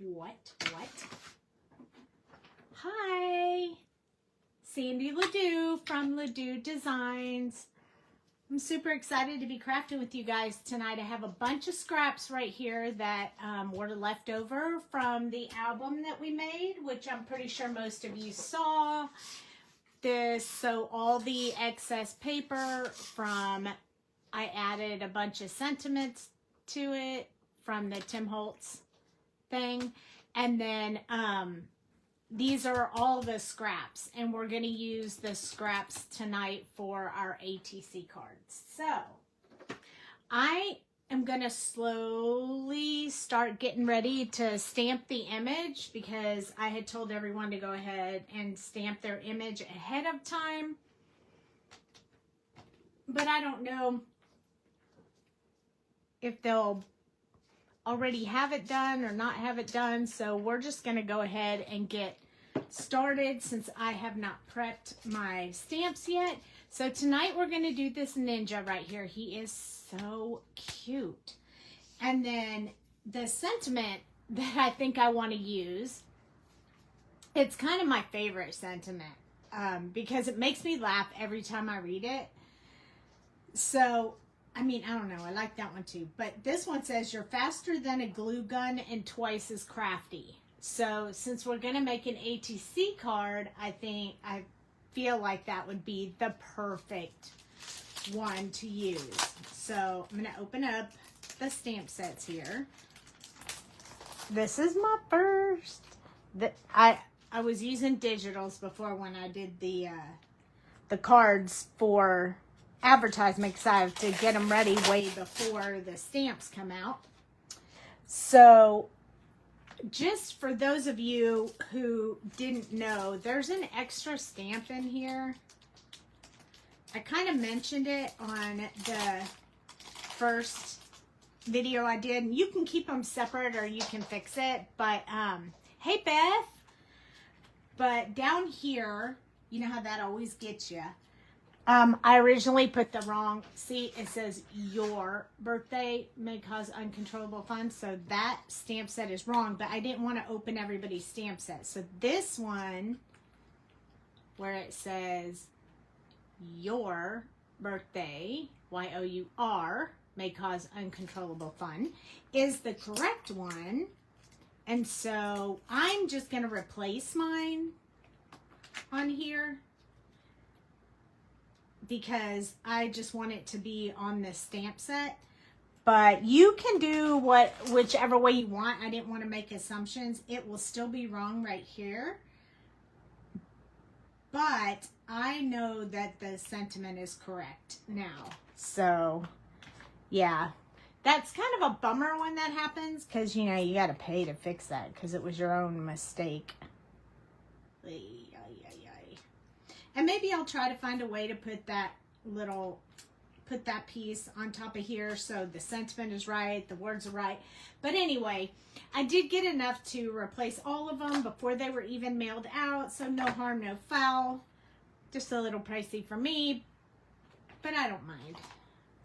What? Hi, Sandy Ledoux from Ledoux Designs. I'm super excited to be crafting with you guys tonight. I have a bunch of scraps right here that were left over from the album that we made, which I'm pretty sure most of you saw. So all the excess paper from, I added a bunch of sentiments to it from the Tim Holtz thing. And then these are all the scraps, and we're going to use the scraps tonight for our ATC cards. So I am going to slowly start getting ready to stamp the image, because I had told everyone to go ahead and stamp their image ahead of time. But I don't know if they'll already have it done or not have it done, so we're just going to go ahead and get started since I have not prepped my stamps yet. So tonight we're going to do this ninja right here. He is so cute. And then the sentiment that I think I want to use, it's kind of my favorite sentiment because it makes me laugh every time I read it. So I mean, I don't know. I like that one too. But this one says, "You're faster than a glue gun and twice as crafty." So since we're going to make an ATC card, I feel like that would be the perfect one to use. So I'm going to open up the stamp sets here. This is my first. I was using digitals before when I did the cards for advertisement, because I have to get them ready way before the stamps come out. So just for those of you who didn't know, there's an extra stamp in here. I kind of mentioned it on the first video I did, and you can keep them separate or you can fix it, but hey Beth, but down here, you know how that always gets you. I originally put the wrong, see, it says "your birthday may cause uncontrollable fun," so that stamp set is wrong, but I didn't want to open everybody's stamp set. So this one, where it says "your birthday," Y-O-U-R, may cause uncontrollable fun, is the correct one. And so I'm just going to replace mine on here, because I just want it to be on the stamp set. But you can do whichever way you want. I didn't want to make assumptions. It will still be wrong right here, but I know that the sentiment is correct now. So yeah, that's kind of a bummer when that happens, because you know you got to pay to fix that because it was your own mistake. And maybe I'll try to find a way to put that piece on top of here so the sentiment is right, the words are right. But anyway, I did get enough to replace all of them before they were even mailed out, so no harm, no foul. Just a little pricey for me, but I don't mind.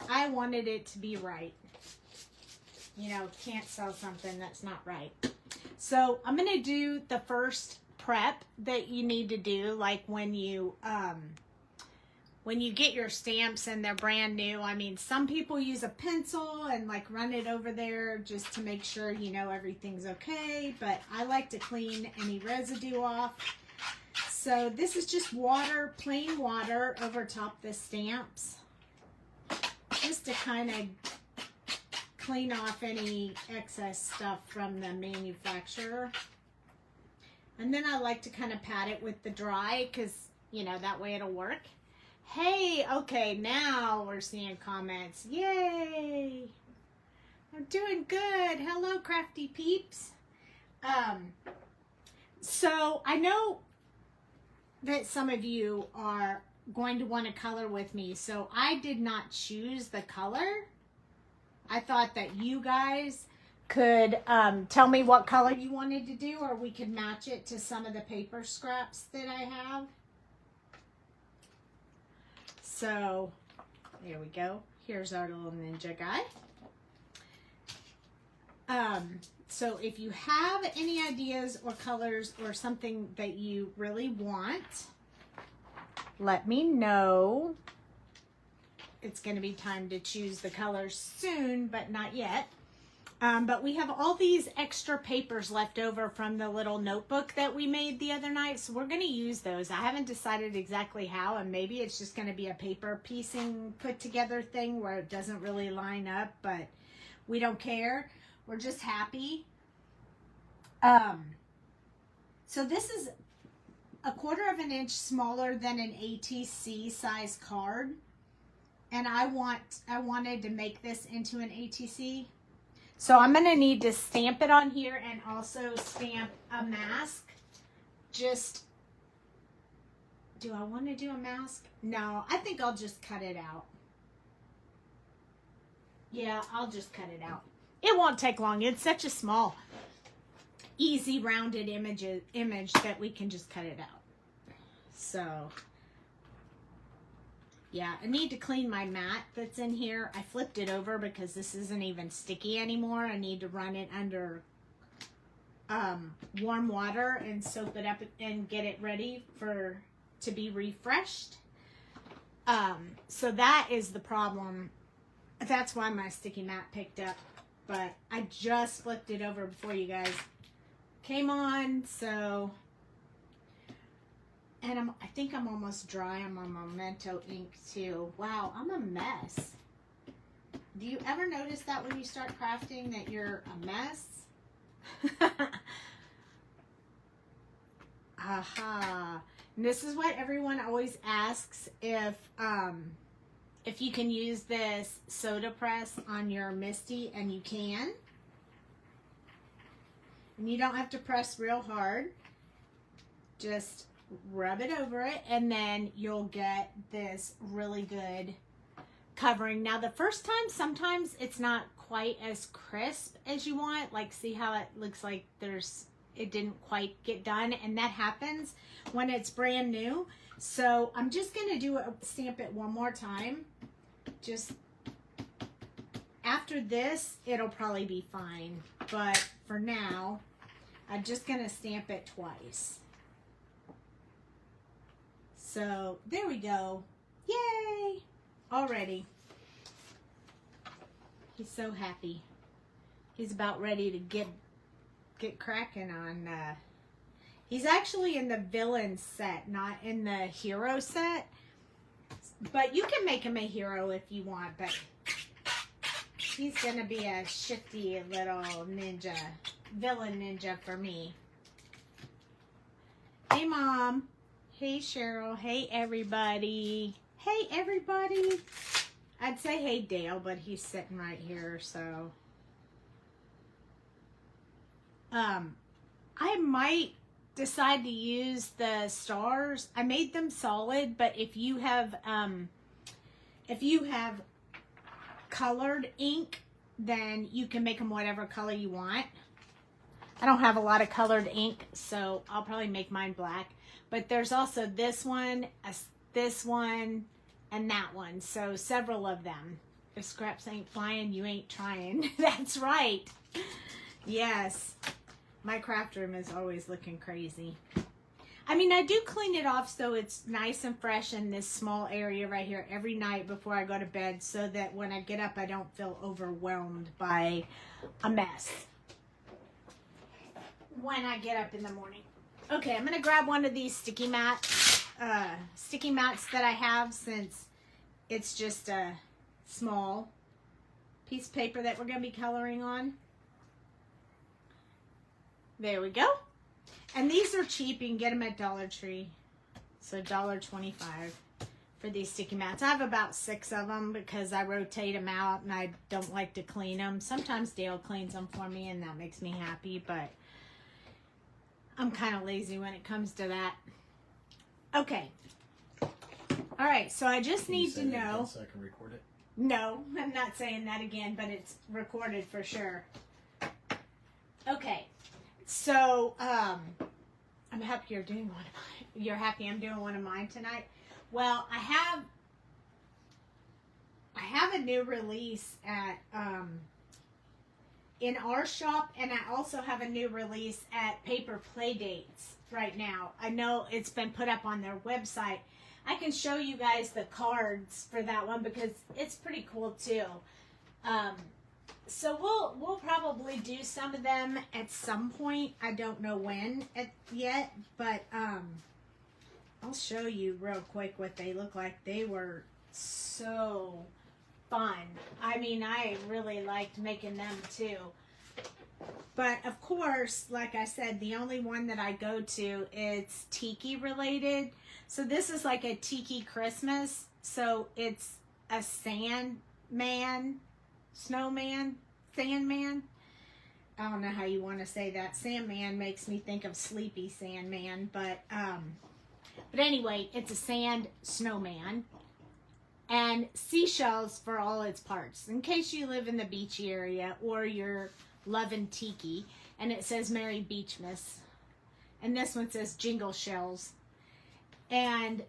I wanted it to be right. You know, can't sell something that's not right. So I'm going to do the first prep that you need to do, like when you get your stamps and they're brand new. I mean, some people use a pencil and like run it over there just to make sure you know everything's okay, but I like to clean any residue off. So this is just water, plain water over top the stamps, just to kind of clean off any excess stuff from the manufacturer. And then I like to kind of pat it with the dry, because, you know, that way it'll work. Hey, okay, now we're seeing comments. Yay! I'm doing good. Hello, crafty peeps. So I know that some of you are going to want to color with me, so I did not choose the color. I thought that you guys could tell me what color you wanted to do, or we could match it to some of the paper scraps that I have. So there we go. Here's our little ninja guy. So if you have any ideas or colors or something that you really want, let me know. It's going to be time to choose the colors soon, but not yet. But we have all these extra papers left over from the little notebook that we made the other night. So we're going to use those. I haven't decided exactly how, and maybe it's just going to be a paper piecing put together thing where it doesn't really line up, but we don't care. We're just happy. So this is a 1/4 inch smaller than an ATC size card. And I wanted to make this into an ATC. So I'm going to need to stamp it on here and also stamp a mask. Do I want to do a mask? No, I think I'll just cut it out. Yeah, I'll just cut it out. It won't take long. It's such a small, easy rounded image that we can just cut it out. So, yeah, I need to clean my mat that's in here. I flipped it over because this isn't even sticky anymore. I need to run it under warm water and soak it up and get it ready to be refreshed. So that is the problem. That's why my sticky mat picked up. But I just flipped it over before you guys came on, so... And I think I'm almost dry on my Memento ink too. Wow, I'm a mess. Do you ever notice that when you start crafting that you're a mess? Aha. And this is what everyone always asks, if you can use this soda press on your Misty, and you can. And you don't have to press real hard. Just rub it over it, and then you'll get this really good covering. Now the first time, sometimes it's not quite as crisp as you want. Like, see how it looks like it didn't quite get done, and that happens when it's brand new. So I'm just gonna stamp it one more time. Just after this, it'll probably be fine, but for now, I'm just gonna stamp it twice. So there we go. Yay! Already. He's so happy. He's about ready to get cracking on. He's actually in the villain set, not in the hero set. But you can make him a hero if you want, but he's gonna be a shifty little ninja, villain ninja for me. Hey, Mom. Hey, Cheryl. Hey, everybody. Hey, everybody. I'd say hey, Dale, but he's sitting right here, so. I might decide to use the stars. I made them solid, but if you have colored ink, then you can make them whatever color you want. I don't have a lot of colored ink, so I'll probably make mine black. But there's also this one, this one, and that one. So several of them. If scraps ain't flying, you ain't trying. That's right. Yes. My craft room is always looking crazy. I mean, I do clean it off so it's nice and fresh in this small area right here every night before I go to bed, so that when I get up, I don't feel overwhelmed by a mess when I get up in the morning. Okay, I'm going to grab one of these sticky mats that I have, since it's just a small piece of paper that we're going to be coloring on. There we go. And these are cheap. You can get them at Dollar Tree. So $1.25 for these sticky mats. I have about 6 of them because I rotate them out and I don't like to clean them. Sometimes Dale cleans them for me and that makes me happy, but I'm kind of lazy when it comes to that. Okay. All right, so I just need to know. So I can record it? No, I'm not saying that again, but it's recorded for sure. Okay. So, I'm happy you're doing one of mine. You're happy I'm doing one of mine tonight? Well, I have a new release at in our shop, and I also have a new release at Paper Playdates right now. I know it's been put up on their website. I can show you guys the cards for that one because it's pretty cool too. So we'll probably do some of them at some point. I don't know when yet, but I'll show you real quick what they look like. They were so fun. I mean, I really liked making them too. But of course, like I said, the only one that I go to is tiki related. So this is like a tiki Christmas. So it's a sandman, snowman, sandman. I don't know how you want to say that. Sandman makes me think of Sleepy Sandman, but anyway, it's a sand snowman. And seashells for all its parts, in case you live in the beachy area or you're loving tiki. And it says Merry Beachmas. And this one says Jingle Shells. And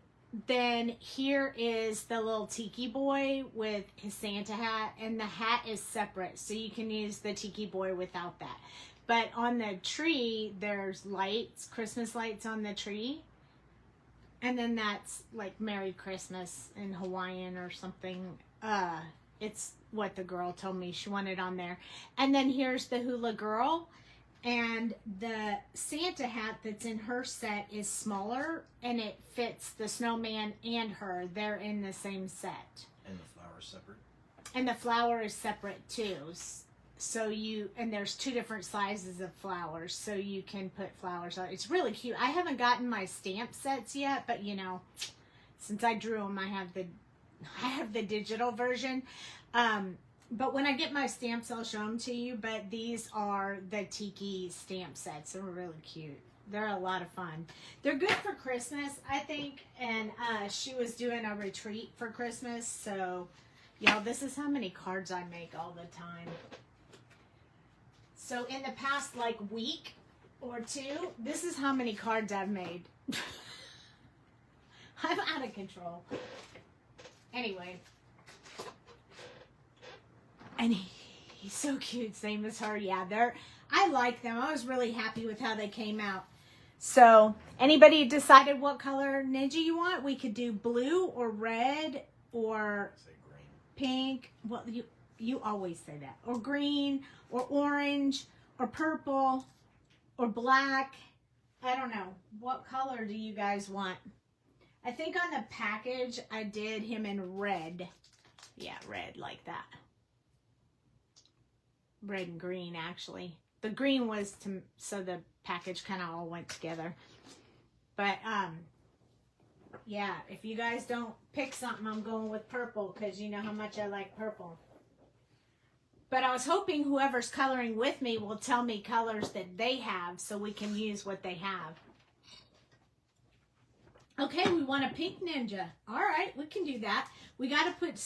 then here is the little tiki boy with his Santa hat. And the hat is separate, so you can use the tiki boy without that. But on the tree, there's lights, Christmas lights on the tree. And then that's like Merry Christmas in Hawaiian or something. It's what the girl told me she wanted on there. And then here's the hula girl. And the Santa hat that's in her set is smaller. And it fits the snowman and her. They're in the same set. And the flower is separate? And the flower is separate too. So and there's two different sizes of flowers, so you can put flowers on. It's really cute. I haven't gotten my stamp sets yet, but you know, since I drew them, I have the digital version. But when I get my stamps, I'll show them to you. But these are the tiki stamp sets. They're really cute. They're a lot of fun. They're good for Christmas, I think. And she was doing a retreat for Christmas, so y'all, this is how many cards I make all the time. So in the past like week or two, this is how many cards I've made. I'm out of control. Anyway. And he's so cute, same as her. Yeah, I like them. I was really happy with how they came out. So anybody decided what color ninja you want? We could do blue or red or pink. Well, you always say that. Or green, or orange, or purple, or black. I don't know. What color do you guys want? I think on the package, I did him in red. Yeah, red like that. Red and green, actually. The green was so the package kind of all went together. But, yeah, if you guys don't pick something, I'm going with purple because you know how much I like purple. But I was hoping whoever's coloring with me will tell me colors that they have so we can use what they have. Okay, we want a pink ninja. All right, we can do that. We got to put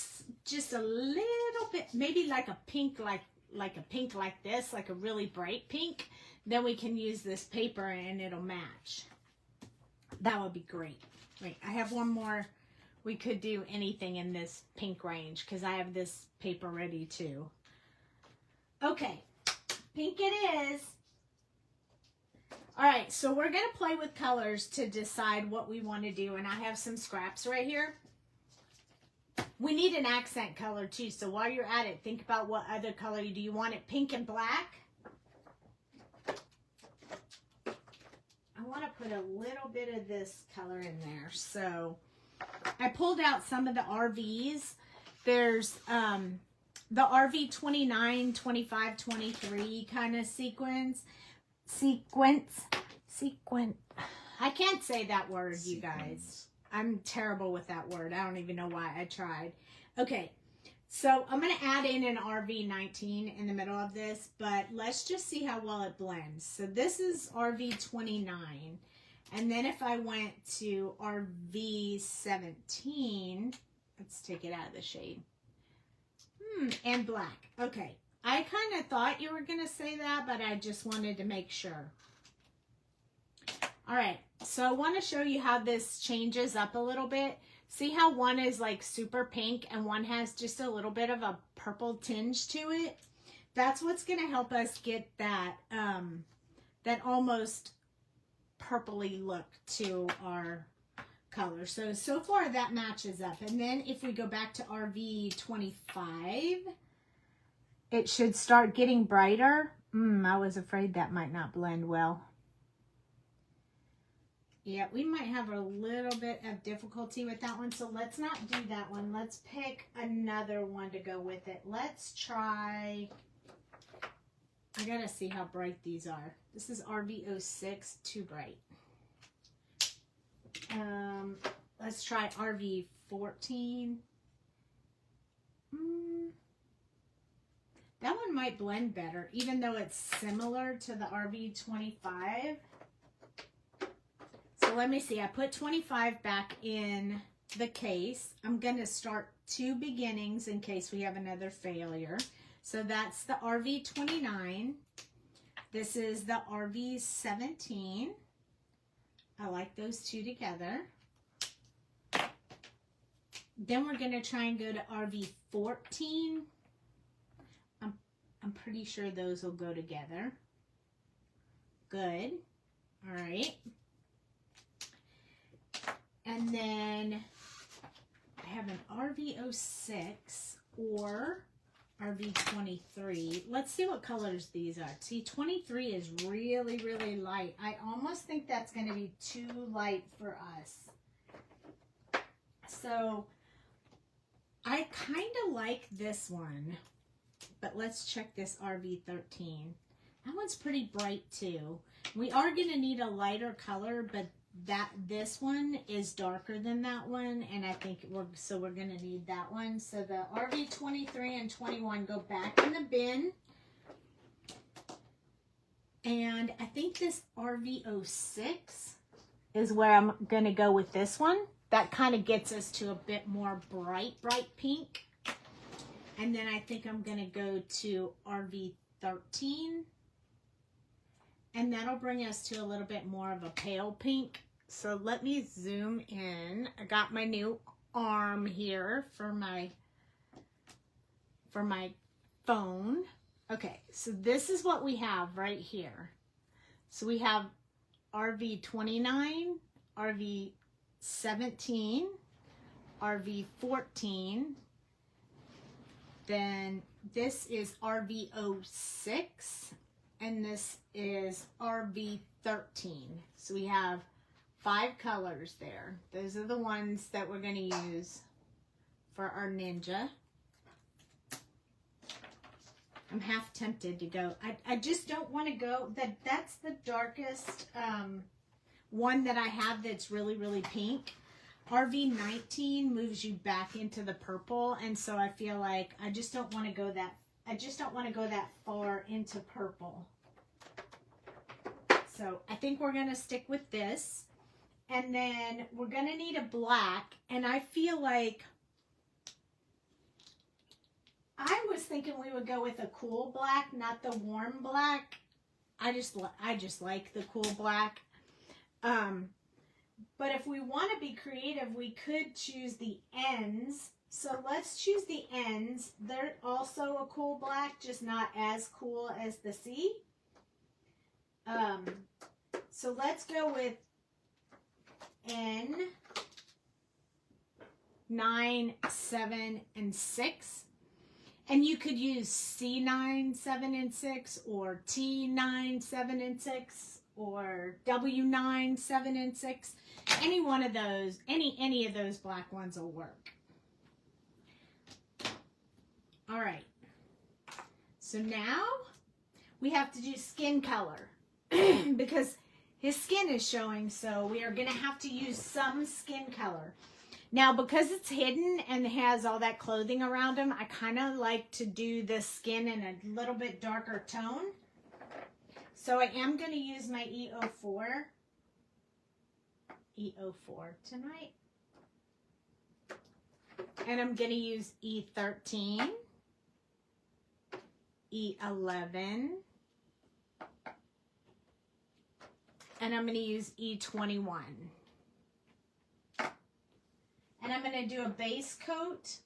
just a little bit, maybe like a pink, like a pink like this, like a really bright pink. Then we can use this paper and it'll match. That would be great. Wait, I have one more. We could do anything in this pink range because I have this paper ready too. Okay, pink it is. All right, so we're going to play with colors to decide what we want to do. And I have some scraps right here. We need an accent color too. So while you're at it, think about what other color do you want it pink and black? I want to put a little bit of this color in there. So I pulled out some of the RVs. There's the RV 29, 25, 23 kind of sequence. I can't say that word, you guys. I'm terrible with that word. I don't even know why I tried. Okay, so I'm going to add in an RV 19 in the middle of this, but let's just see how well it blends. So this is RV 29. And then if I went to RV 17, let's take it out of the shade. And black. Okay. I kind of thought you were going to say that, but I just wanted to make sure. All right. So I want to show you how this changes up a little bit. See how one is like super pink and one has just a little bit of a purple tinge to it? that's what's going to help us get that, that almost purpley look to our color. So far that matches up. And then if we go back to RV 25, it should start getting brighter. I was afraid that might not blend well. Yeah, we might have a little bit of difficulty with that one, so let's not do that one. Let's pick another one to go with it. Let's try, I gotta see how bright these are. This is RV06, too bright. Let's try RV14. That one might blend better, even though it's similar to the RV25. So let me see, I put 25 back in the case. I'm going to start 2 beginnings in case we have another failure. So that's the RV29. This is the RV17. I like those 2 together. Then we're going to try and go to RV14. I'm pretty sure those will go together. Good. All right. And then I have an RV06 or RV23. Let's see what colors these are. See, 23 is really, really light. I almost think that's going to be too light for us. So I kind of like this one, but let's check this RV13. That one's pretty bright too. We are going to need a lighter color, but this one is darker than that one, and I think we're going to need that one. So the RV23 and 21 go back in the bin. And I think this RV06 is where I'm going to go with this one. That kind of gets us to a bit more bright pink. And then I think I'm going to go to RV13. And that'll bring us to a little bit more of a pale pink. So let me zoom in. I got my new arm here for my phone. Okay, so this is what we have right here. So we have RV29, RV17, RV14. Then this is RV06. And this is RV13. So we have 5 colors there. Those are the ones that we're going to use for our ninja. I'm half tempted to go. I just don't want to go. That's the darkest one that I have that's really, really pink. RV19 moves you back into the purple. And so I feel like I just don't want to go that far into purple. So I think we're going to stick with this. And then we're going to need a black. And I feel like I was thinking we would go with a cool black, not the warm black. I just like the cool black. But if we want to be creative, we could choose the ends. So let's choose the ends. They're also a cool black, just not as cool as the C. So let's go with N, 9, 7, and 6. And you could use C9, 7, and 6, or T9, 7, and 6, or W9, 7, and 6. Any one of those, any of those black ones will work. All right. So now we have to do skin color because his skin is showing, so we are going to have to use some skin color. Now, because it's hidden and has all that clothing around him, I kind of like to do the skin in a little bit darker tone. So I am going to use my E04 tonight. And I'm going to use E13, E11, and I'm going to use E21. And I'm going to do a base coat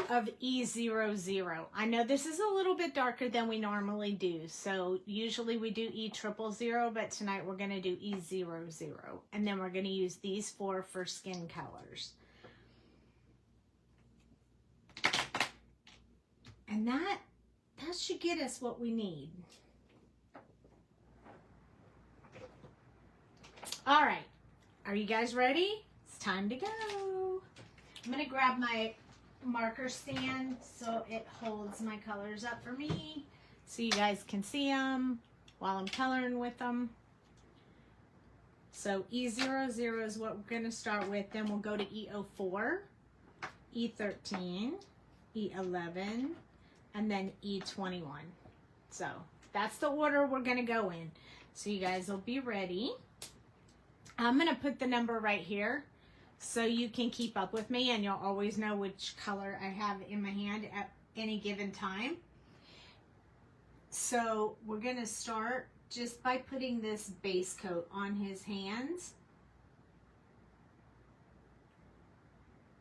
of E00. I know this is a little bit darker than we normally do. So usually we do E000, but tonight we're going to do E00. And then we're going to use these four for skin colors. And that should get us what we need. All right. Are you guys ready? It's time to go. I'm going to grab my marker stand so it holds my colors up for me so you guys can see them while I'm coloring with them. So E00 is what we're going to start with. Then we'll go to E04, E13, E11, and then E21. So that's the order we're going to go in. So you guys will be ready. I'm going to put the number right here so you can keep up with me and you'll always know which color I have in my hand at any given time. So we're going to start just by putting this base coat on his hands.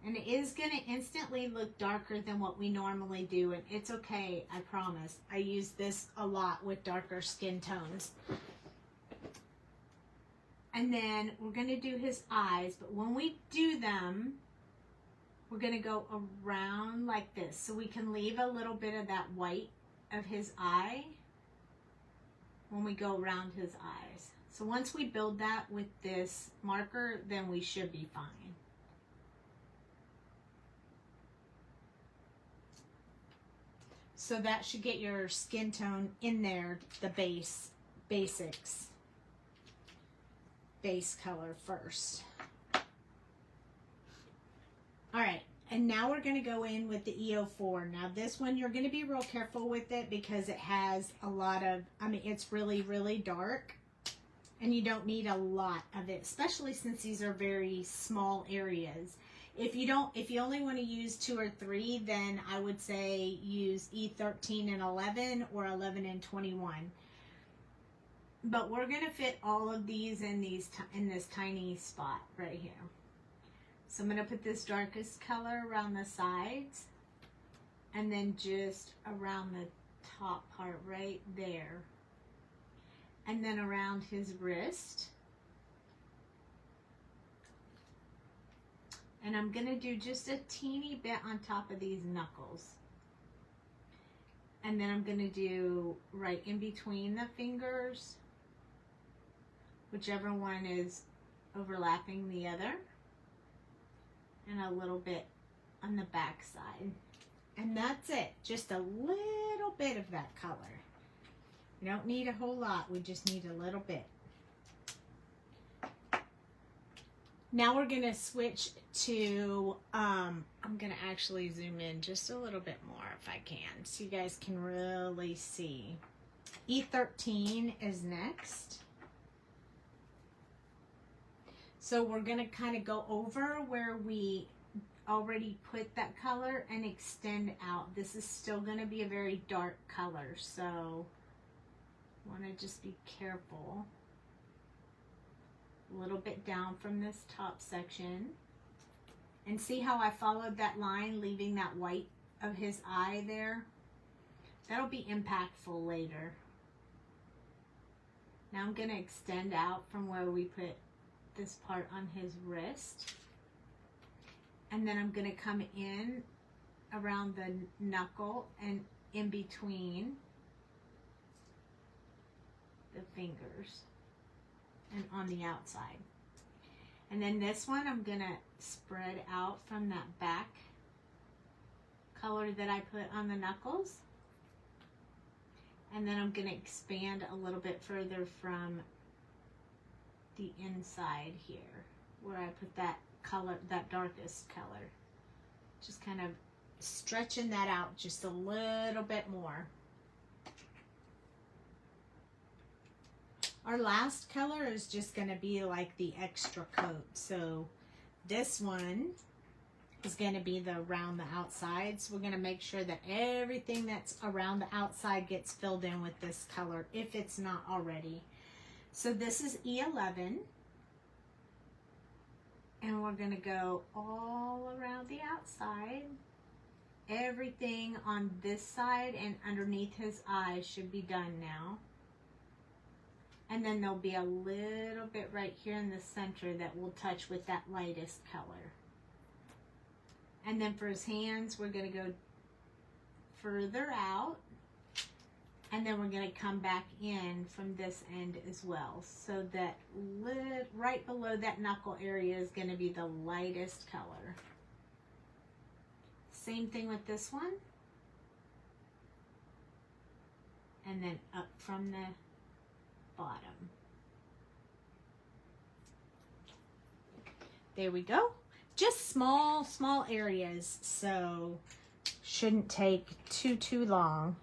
And it is going to instantly look darker than what we normally do, and it's okay, I promise. I use this a lot with darker skin tones. And then we're going to do his eyes, but when we do them, we're going to go around like this so we can leave a little bit of that white of his eye when we go around his eyes. So once we build that with this marker, then we should be fine. So that should get your skin tone in there, the basics. Base color first. All right, and now we're going to go in with the E04. Now this one, you're going to be real careful with it because it has a lot of, it's really, really dark and you don't need a lot of it, especially since these are very small areas. If you only want to use 2 or 3, then I would say use E13 and 11 or 11 and 21. But we're going to fit all of these in this tiny spot right here. So I'm going to put this darkest color around the sides and then just around the top part right there. And then around his wrist. And I'm going to do just a teeny bit on top of these knuckles. And then I'm going to do right in between the fingers, whichever one is overlapping the other, and a little bit on the back side. And that's it, just a little bit of that color. We don't need a whole lot, we just need a little bit. Now we're going to switch to, I'm going to actually zoom in just a little bit more if I can, so you guys can really see. E13 is next. So we're going to kind of go over where we already put that color and extend out. This is still going to be a very dark color, so want to just be careful. A little bit down from this top section. And see how I followed that line, leaving that white of his eye there? That'll be impactful later. Now I'm going to extend out from where we put this part on his wrist. And then I'm going to come in around the knuckle and in between the fingers and on the outside. And then this one I'm going to spread out from that back color that I put on the knuckles. And then I'm going to expand a little bit further from the inside here where I put that color, that darkest color. Just kind of stretching that out just a little bit more. Our last color is just going to be like the extra coat. So this one is going to be the around the outside. So we're going to make sure that everything that's around the outside gets filled in with this color if it's not already. So this is E11. And we're going to go all around the outside. everything on this side and underneath his eyes should be done now. And then there'll be a little bit right here in the center that we'll touch with that lightest color. And then for his hands, we're going to go further out. And then we're going to come back in from this end as well. So that right below that knuckle area is going to be the lightest color. Same thing with this one. And then up from the bottom. There we go. Just small areas, so shouldn't take too long.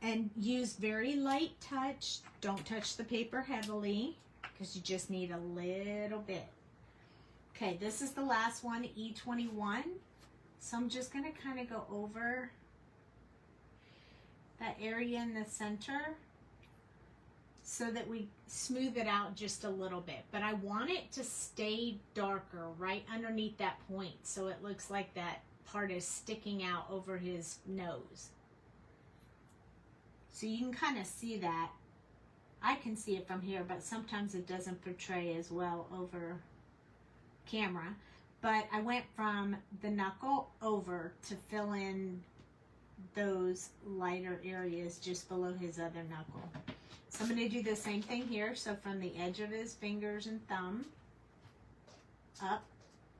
And use very light touch. Don't touch the paper heavily because you just need a little bit. Okay, this is the last one, E21. So I'm just going to kind of go over that area in the center so that we smooth it out just a little bit. But I want it to stay darker right underneath that point so it looks like that part is sticking out over his nose. So you can kind of see that. I can see it from here, but sometimes it doesn't portray as well over camera. But I went from the knuckle over to fill in those lighter areas just below his other knuckle. So I'm going to do the same thing here. So from the edge of his fingers and thumb up,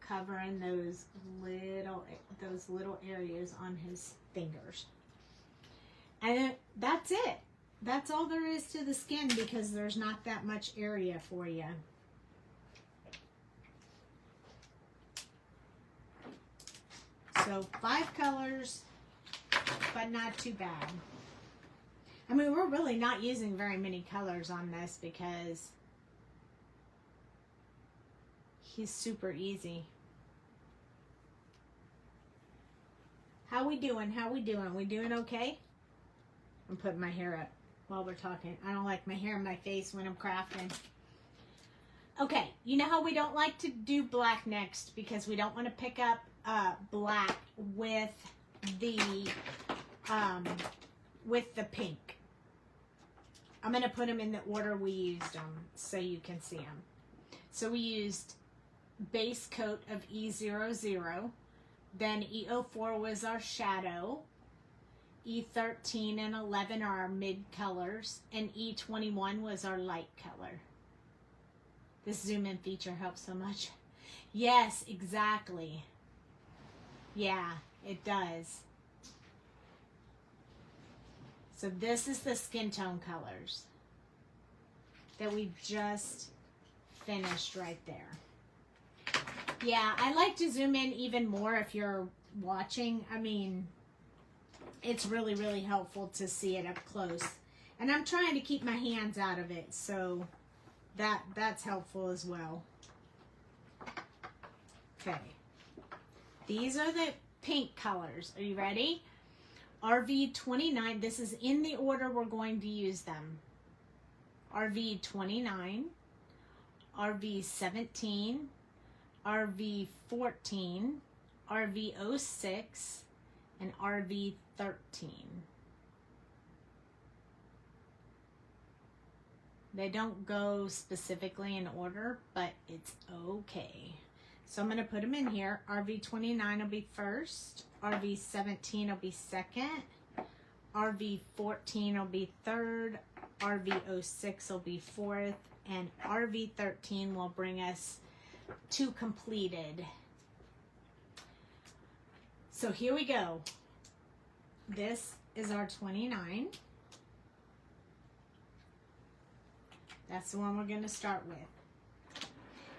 covering those little areas on his fingers. And that's it. That's all there is to the skin because there's not that much area for you. So 5 colors, but not too bad. I mean, we're really not using very many colors on this because he's super easy. How we doing? How we doing? We doing okay? I'm putting my hair up while we're talking. I don't like my hair in my face when I'm crafting. Okay, you know how we don't like to do black next because we don't want to pick up black with the pink. I'm going to put them in the order we used them so you can see them. So we used base coat of E00, then E04 was our shadow, E13 and 11 are our mid colors, and E21 was our light color. This zoom in feature helps so much. Yes, exactly. Yeah, it does. So this is the skin tone colors that we just finished right there. Yeah, I like to zoom in even more if you're watching. I mean, it's really, really helpful to see it up close. And I'm trying to keep my hands out of it, so that's helpful as well. Okay. These are the pink colors. Are you ready? RV29, this is in the order we're going to use them. RV29, RV17, RV14, RV06, and RV13. They don't go specifically in order, but it's okay. So I'm going to put them in here. RV29 will be first. RV17 will be second. RV14 will be third. RV06 will be fourth. And RV13 will bring us to completed. So here we go. This is our 29. That's the one we're going to start with.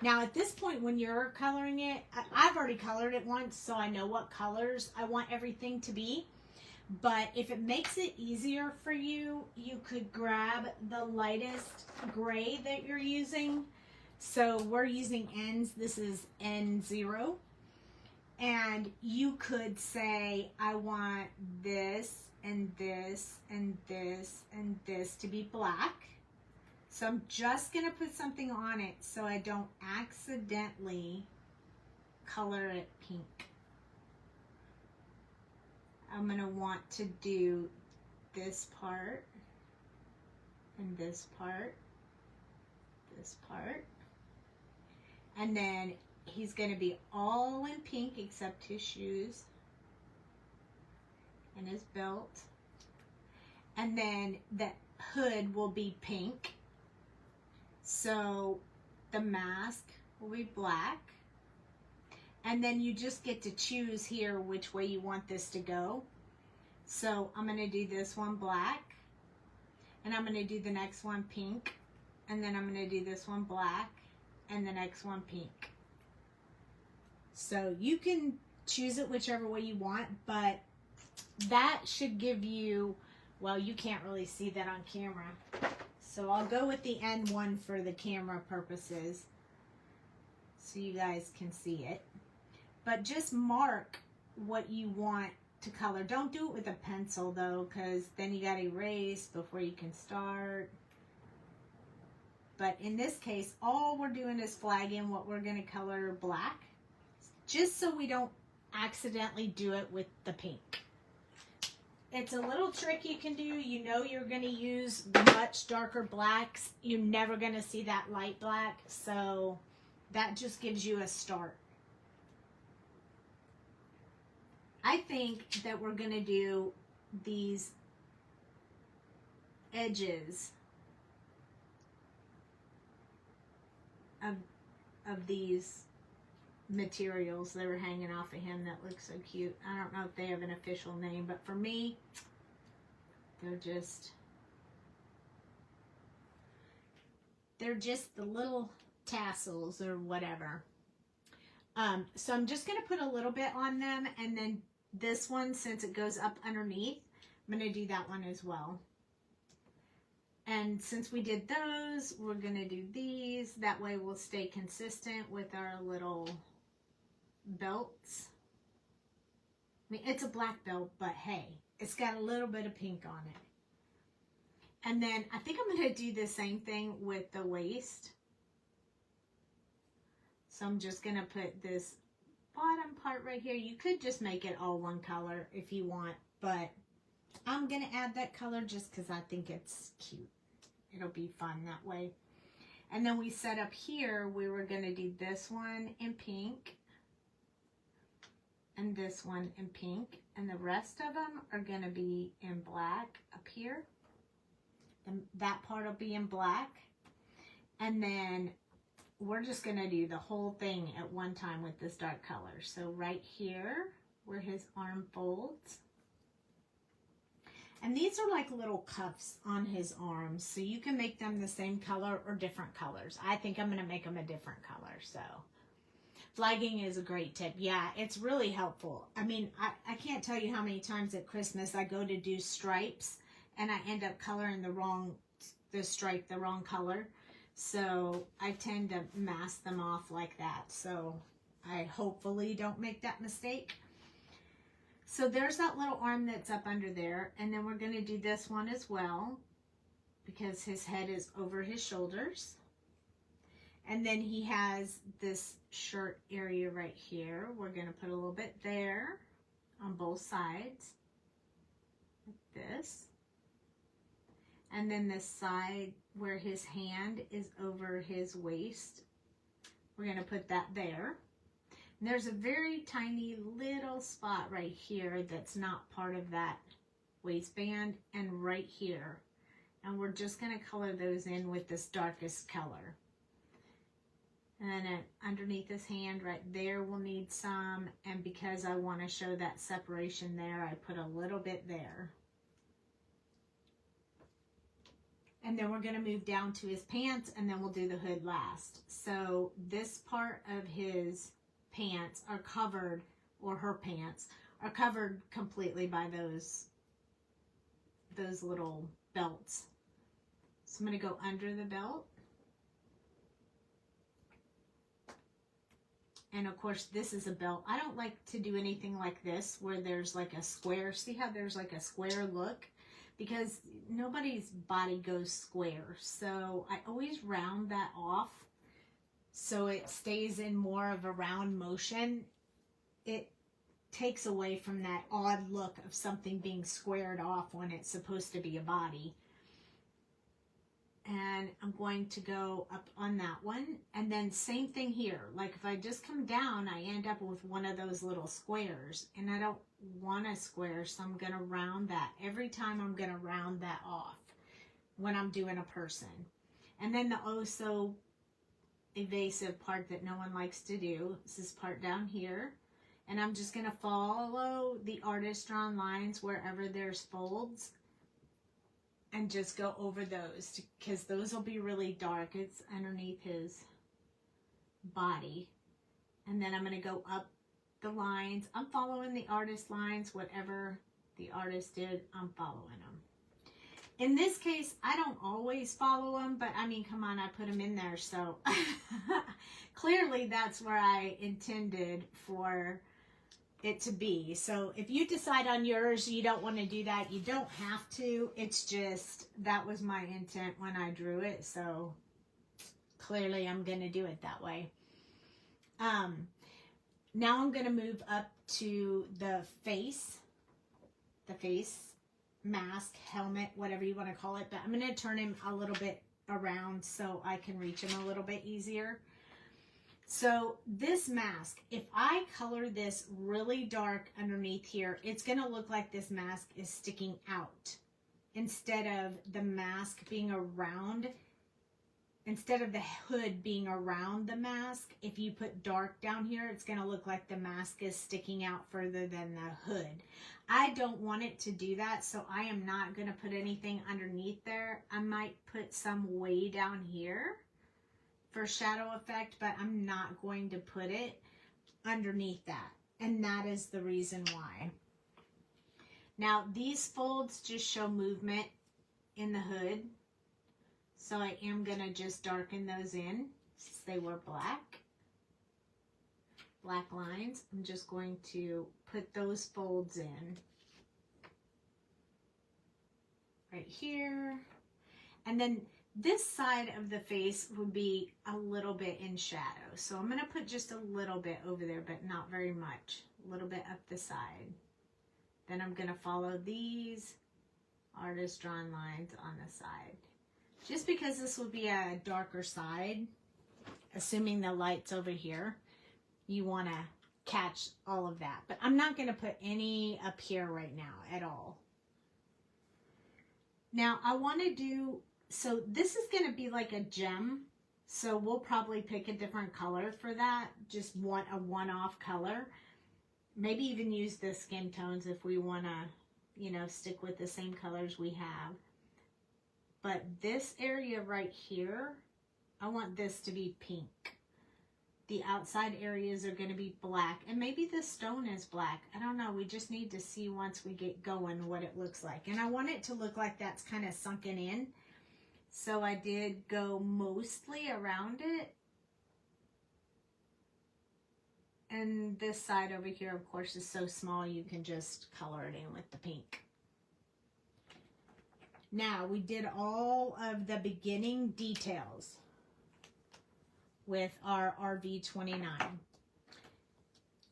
Now at this point when you're coloring it, I've already colored it once, so I know what colors I want everything to be. But if it makes it easier for you, you could grab the lightest gray that you're using. So we're using N's. This is N0. And you could say, I want this and this and this and this to be black. So I'm just going to put something on it so I don't accidentally color it pink. I'm going to want to do this part and this part, this part. And then he's going to be all in pink except his shoes and his belt. And then the hood will be pink. So the mask will be black. And then you just get to choose here which way you want this to go. So I'm going to do this one black. And I'm going to do the next one pink. And then I'm going to do this one black. And the next one pink. So you can choose it whichever way you want. But that should give you, well, you can't really see that on camera. So I'll go with the end one for the camera purposes. So you guys can see it. But just mark what you want to color. Don't do it with a pencil though, because then you got to erase before you can start. But in this case, all we're doing is flagging what we're going to color black, just so we don't accidentally do it with the pink. It's a little trick you can do. You know you're going to use much darker blacks. You're never going to see that light black, so that just gives you a start. I think that we're going to do these edges of these materials that are hanging off of him that look so cute. I don't know if they have an official name, but for me, they're just the little tassels or whatever. So I'm just going to put a little bit on them, and then this one, since it goes up underneath, I'm going to do that one as well. And since we did those, we're going to do these. That way we'll stay consistent with our little belts. I mean, it's a black belt, but hey, it's got a little bit of pink on it. And then I think I'm going to do the same thing with the waist. So I'm just going to put this bottom part right here. You could just make it all one color if you want, but I'm going to add that color just because I think it's cute. It'll be fun that way. And then we set up here, we were going to do this one in pink and this one in pink, and the rest of them are going to be in black up here. And that part will be in black. And then we're just going to do the whole thing at one time with this dark color. So right here where his arm folds. And these are like little cuffs on his arms, so you can make them the same color or different colors. I think I'm going to make them a different color. So flagging is a great tip. Yeah, it's really helpful. I mean, I can't tell you how many times at Christmas I go to do stripes and I end up coloring the stripe the wrong color. So I tend to mask them off like that. So I hopefully don't make that mistake. So there's that little arm that's up under there. And then we're going to do this one as well, because his head is over his shoulders. And then he has this shirt area right here. We're going to put a little bit there on both sides, like this. And then this side where his hand is over his waist, we're going to put that there. And there's a very tiny little spot right here that's not part of that waistband, and right here. And we're just going to color those in with this darkest color. And then underneath his hand right there, we'll need some. And because I want to show that separation there, I put a little bit there. And then we're going to move down to his pants, and then we'll do the hood last. So this part of his pants are covered, or her pants are covered completely by those little belts. So I'm going to go under the belt. And of course, this is a belt. I don't like to do anything like this where there's like a square. See how there's like a square look? Because nobody's body goes square. So I always round that off so it stays in more of a round motion. takes away from that odd look of something being squared off when it's supposed to be a body. And I'm going to go up on that one. And then same thing here. Like if I just come down, I end up with one of those little squares. And I don't want a square, so I'm going to round that. Every time I'm going to round that off when I'm doing a person. And then the oh so evasive part that no one likes to do is this part down here. And I'm just going to follow the artist drawn lines wherever there's folds. And just go over those because those will be really dark. It's underneath his body. And then I'm going to go up the lines. I'm following the artist lines. Whatever the artist did, I'm following them. In this case, I don't always follow them, but I mean, come on, I put them in there. So clearly that's where I intended for it to be. So if you decide on yours you don't want to do that, you don't have to. It's just that was my intent when I drew it, so clearly I'm going to do it that way. Now I'm going to move up to the face mask, helmet, whatever you want to call it, but I'm going to turn him a little bit around so I can reach him a little bit easier. So this mask, if I color this really dark underneath here, it's going to look like this mask is sticking out instead of the mask being around, instead of the hood being around the mask. If you put dark down here, it's going to look like the mask is sticking out further than the hood. I don't want it to do that, so I am not going to put anything underneath there. I might put some way down here for shadow effect, but I'm not going to put it underneath that. And that is the reason why. Now, these folds just show movement in the hood. So I am going to just darken those in since they were black lines. I'm just going to put those folds in right here. And then this side of the face would be a little bit in shadow. So I'm going to put just a little bit over there, but not very much. A little bit up the side. Then I'm going to follow these artist drawn lines on the side. Just because this will be a darker side, assuming the light's over here, you want to catch all of that. But I'm not going to put any up here right now at all. Now I want to do, so this is going to be like a gem. So we'll probably pick a different color for that. Just want a one-off color. Maybe even use the skin tones if we want to, you know, stick with the same colors we have. But this area right here, I want this to be pink. The outside areas are going to be black. And maybe the stone is black. I don't know. We just need to see once we get going what it looks like. And I want it to look like that's kind of sunken in. So I did go mostly around it. And this side over here, of course, is so small you can just color it in with the pink. Now, we did all of the beginning details with our RV29.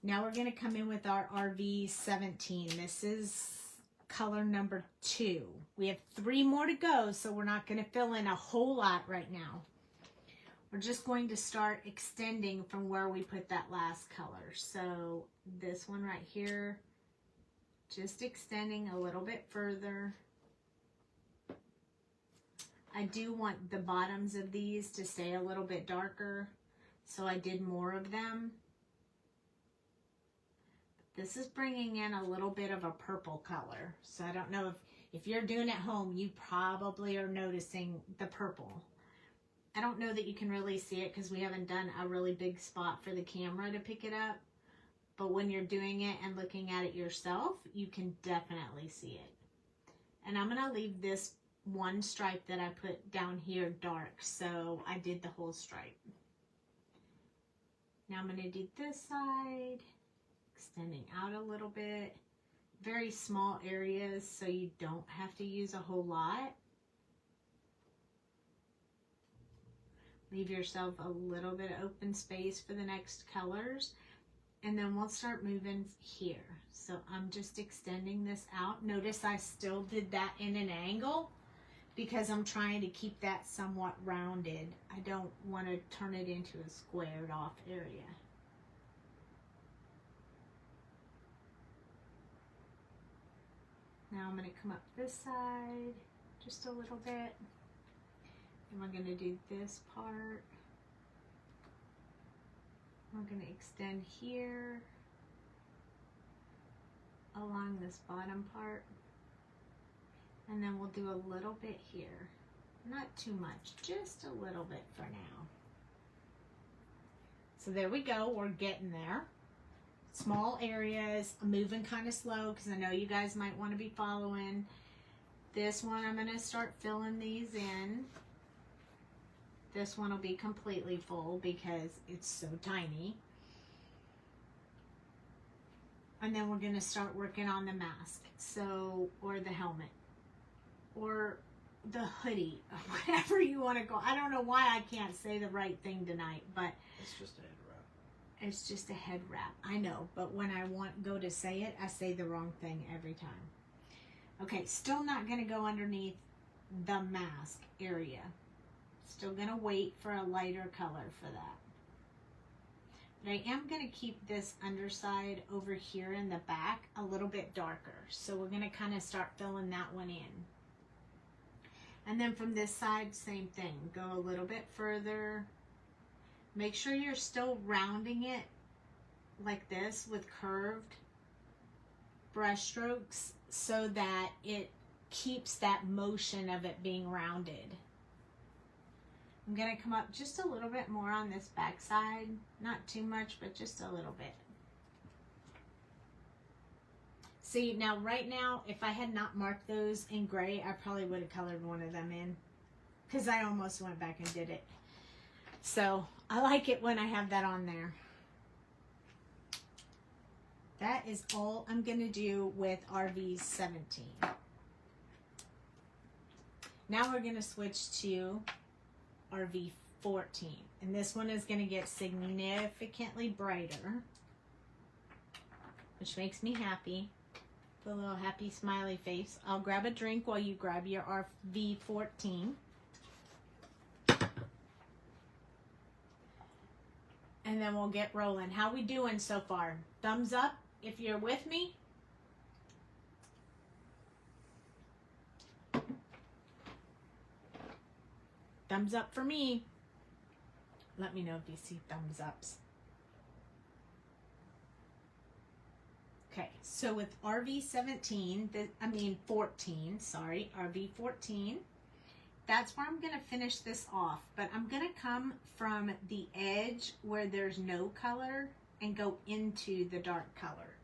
Now we're going to come in with our RV17. This is color number 2. We have 3 more to go, so we're not going to fill in a whole lot right now. We're just going to start extending from where we put that last color. So this one right here, just extending a little bit further. I do want the bottoms of these to stay a little bit darker, so I did more of them. This is bringing in a little bit of a purple color. So I don't know if you're doing it at home, you probably are noticing the purple. I don't know that you can really see it because we haven't done a really big spot for the camera to pick it up. But when you're doing it and looking at it yourself, you can definitely see it. And I'm going to leave this one stripe that I put down here dark, so I did the whole stripe. Now I'm going to do this side, extending out a little bit. Very small areas, so you don't have to use a whole lot. Leave yourself a little bit of open space for the next colors. And then we'll start moving here. So I'm just extending this out. Notice I still did that in an angle because I'm trying to keep that somewhat rounded. I don't want to turn it into a squared off area. Now I'm going to come up this side just a little bit. And we're going to do this part. We're going to extend here along this bottom part. And then we'll do a little bit here. Not too much, just a little bit for now. So there we go, we're getting there. Small areas, I'm moving kind of slow because I know you guys might want to be following. This one I'm going to start filling these in. This one will be completely full because it's so tiny. And then we're going to start working on the mask, so, or the helmet, or the hoodie, or whatever you want to go. I don't know why I can't say the right thing tonight, but it's just a head wrap. It's just a head wrap. I know, but when I go to say it, I say the wrong thing every time. Okay, still not going to go underneath the mask area. Still going to wait for a lighter color for that. But I am going to keep this underside over here in the back a little bit darker. So we're going to kind of start filling that one in. And then from this side, same thing. Go a little bit further. Make sure you're still rounding it like this with curved brush strokes so that it keeps that motion of it being rounded. I'm going to come up just a little bit more on this back side. Not too much, but just a little bit. See, now right now, if I had not marked those in gray, I probably would have colored one of them in. Because I almost went back and did it. So, I like it when I have that on there. That is all I'm going to do with RV 17. Now we're going to switch to RV 14. And this one is going to get significantly brighter, which makes me happy. Put a little happy smiley face. I'll grab a drink while you grab your RV 14. And then we'll get rolling. How we doing so far? Thumbs up if you're with me. Thumbs up for me. Let me know if you see thumbs ups. Okay, so with RV 17, 14, sorry, RV 14, that's where I'm going to finish this off. But I'm going to come from the edge where there's no color and go into the dark color.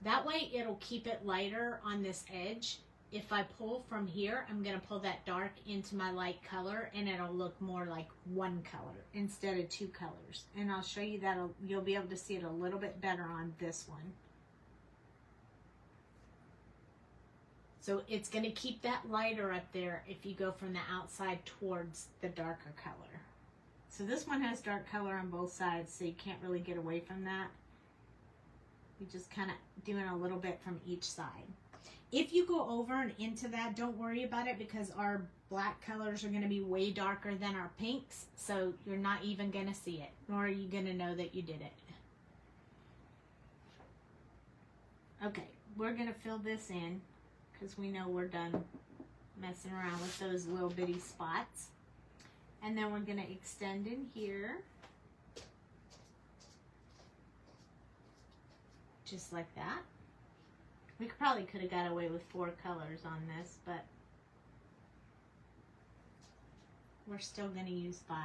That way it'll keep it lighter on this edge. If I pull from here, I'm going to pull that dark into my light color and it'll look more like one color instead of two colors. And I'll show you that you'll be able to see it a little bit better on this one. So it's going to keep that lighter up there if you go from the outside towards the darker color. So this one has dark color on both sides, so you can't really get away from that. You're just kind of doing a little bit from each side. If you go over and into that, don't worry about it because our black colors are going to be way darker than our pinks, so you're not even going to see it, nor are you going to know that you did it. Okay, we're going to fill this in because we know we're done messing around with those little bitty spots. And then we're going to extend in here. Just like that. We probably could have got away with 4 colors on this, but we're still going to use 5.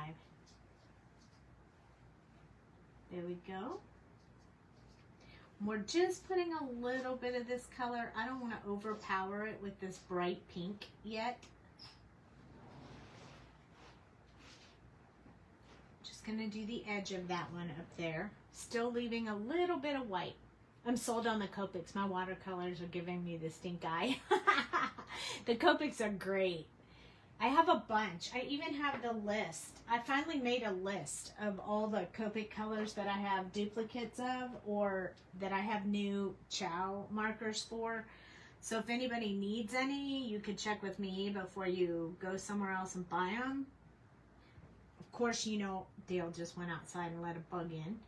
There we go. We're just putting a little bit of this color. I don't want to overpower it with this bright pink yet. Just going to do the edge of that one up there. Still leaving a little bit of white. I'm sold on the Copics. My watercolors are giving me the stink eye. The Copics are great. I have a bunch. I even have the list. I finally made a list of all the Copic colors that I have duplicates of, or that I have new chow markers for. So if anybody needs any, you could check with me before you go somewhere else and buy them. Of course, you know, Dale just went outside and let a bug in.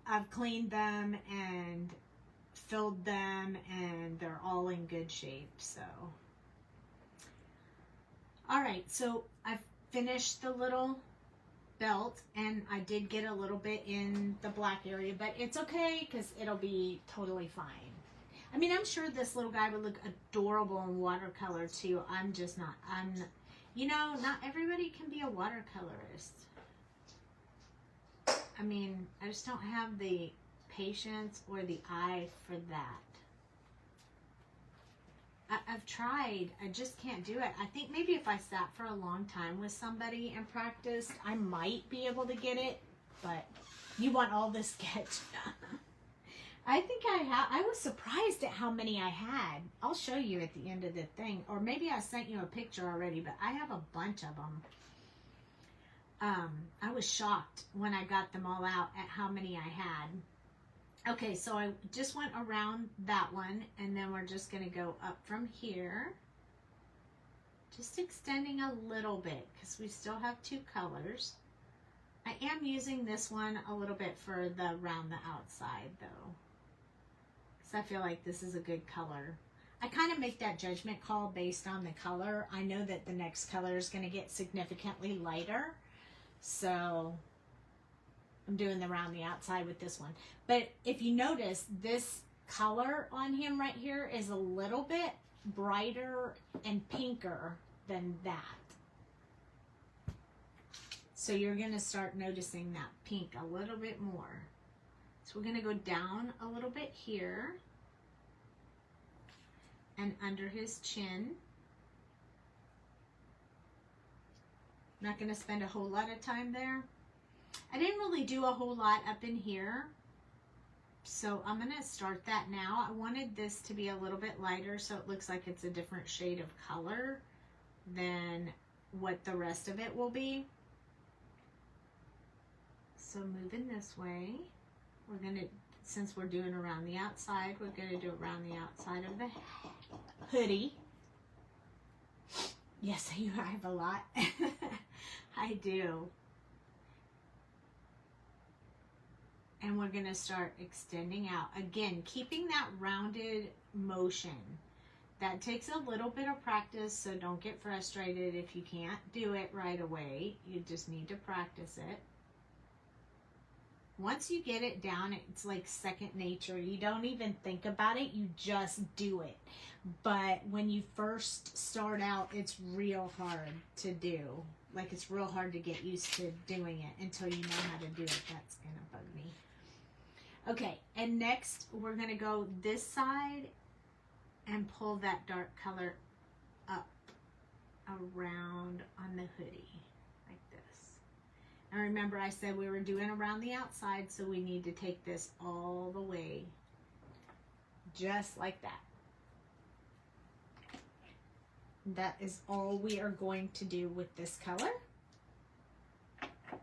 I've cleaned them and filled them, and they're all in good shape. So, all right, so I've finished the little belt, and I did get a little bit in the black area, but it's okay because it'll be totally fine. I mean, I'm sure this little guy would look adorable in watercolor too. I'm just not, you know, not everybody can be a watercolorist. I mean, I just don't have the patience or the eye for that. I've tried. I just can't do it. I think maybe if I sat for a long time with somebody and practiced, I might be able to get it. But you want all this sketch. I think I was surprised at how many I had. I'll show you at the end of the thing. Or maybe I sent you a picture already, but I have a bunch of them. I was shocked when I got them all out at how many I had. Okay, so I just went around that one, and then we're just going to go up from here. Just extending a little bit, because we still have two colors. I am using this one a little bit for the around the outside, though. Because I feel like this is a good color. I kind of make that judgment call based on the color. I know that the next color is going to get significantly lighter. So I'm doing the around the outside with this one. But if you notice, this color on him right here is a little bit brighter and pinker than that. So you're going to start noticing that pink a little bit more. So we're going to go down a little bit here and under his chin. I'm not going to spend a whole lot of time there. I didn't really do a whole lot up in here, so I'm going to start that now. I wanted this to be a little bit lighter so it looks like it's a different shade of color than what the rest of it will be. So moving this way, we're going to, since we're doing around the outside, we're going to do around the outside of the hoodie. Yes, I have a lot. I do. And we're going to start extending out. Again, keeping that rounded motion. That takes a little bit of practice, so don't get frustrated if you can't do it right away. You just need to practice it. Once you get it down, it's like second nature. You don't even think about it, you just do it. But when you first start out, it's real hard to do. Like, it's real hard to get used to doing it until you know how to do it. That's going to bug me. Okay, and next we're going to go this side and pull that dark color up around on the hoodie like this. And remember, I said we were doing around the outside, so we need to take this all the way just like that. That is all we are going to do with this color.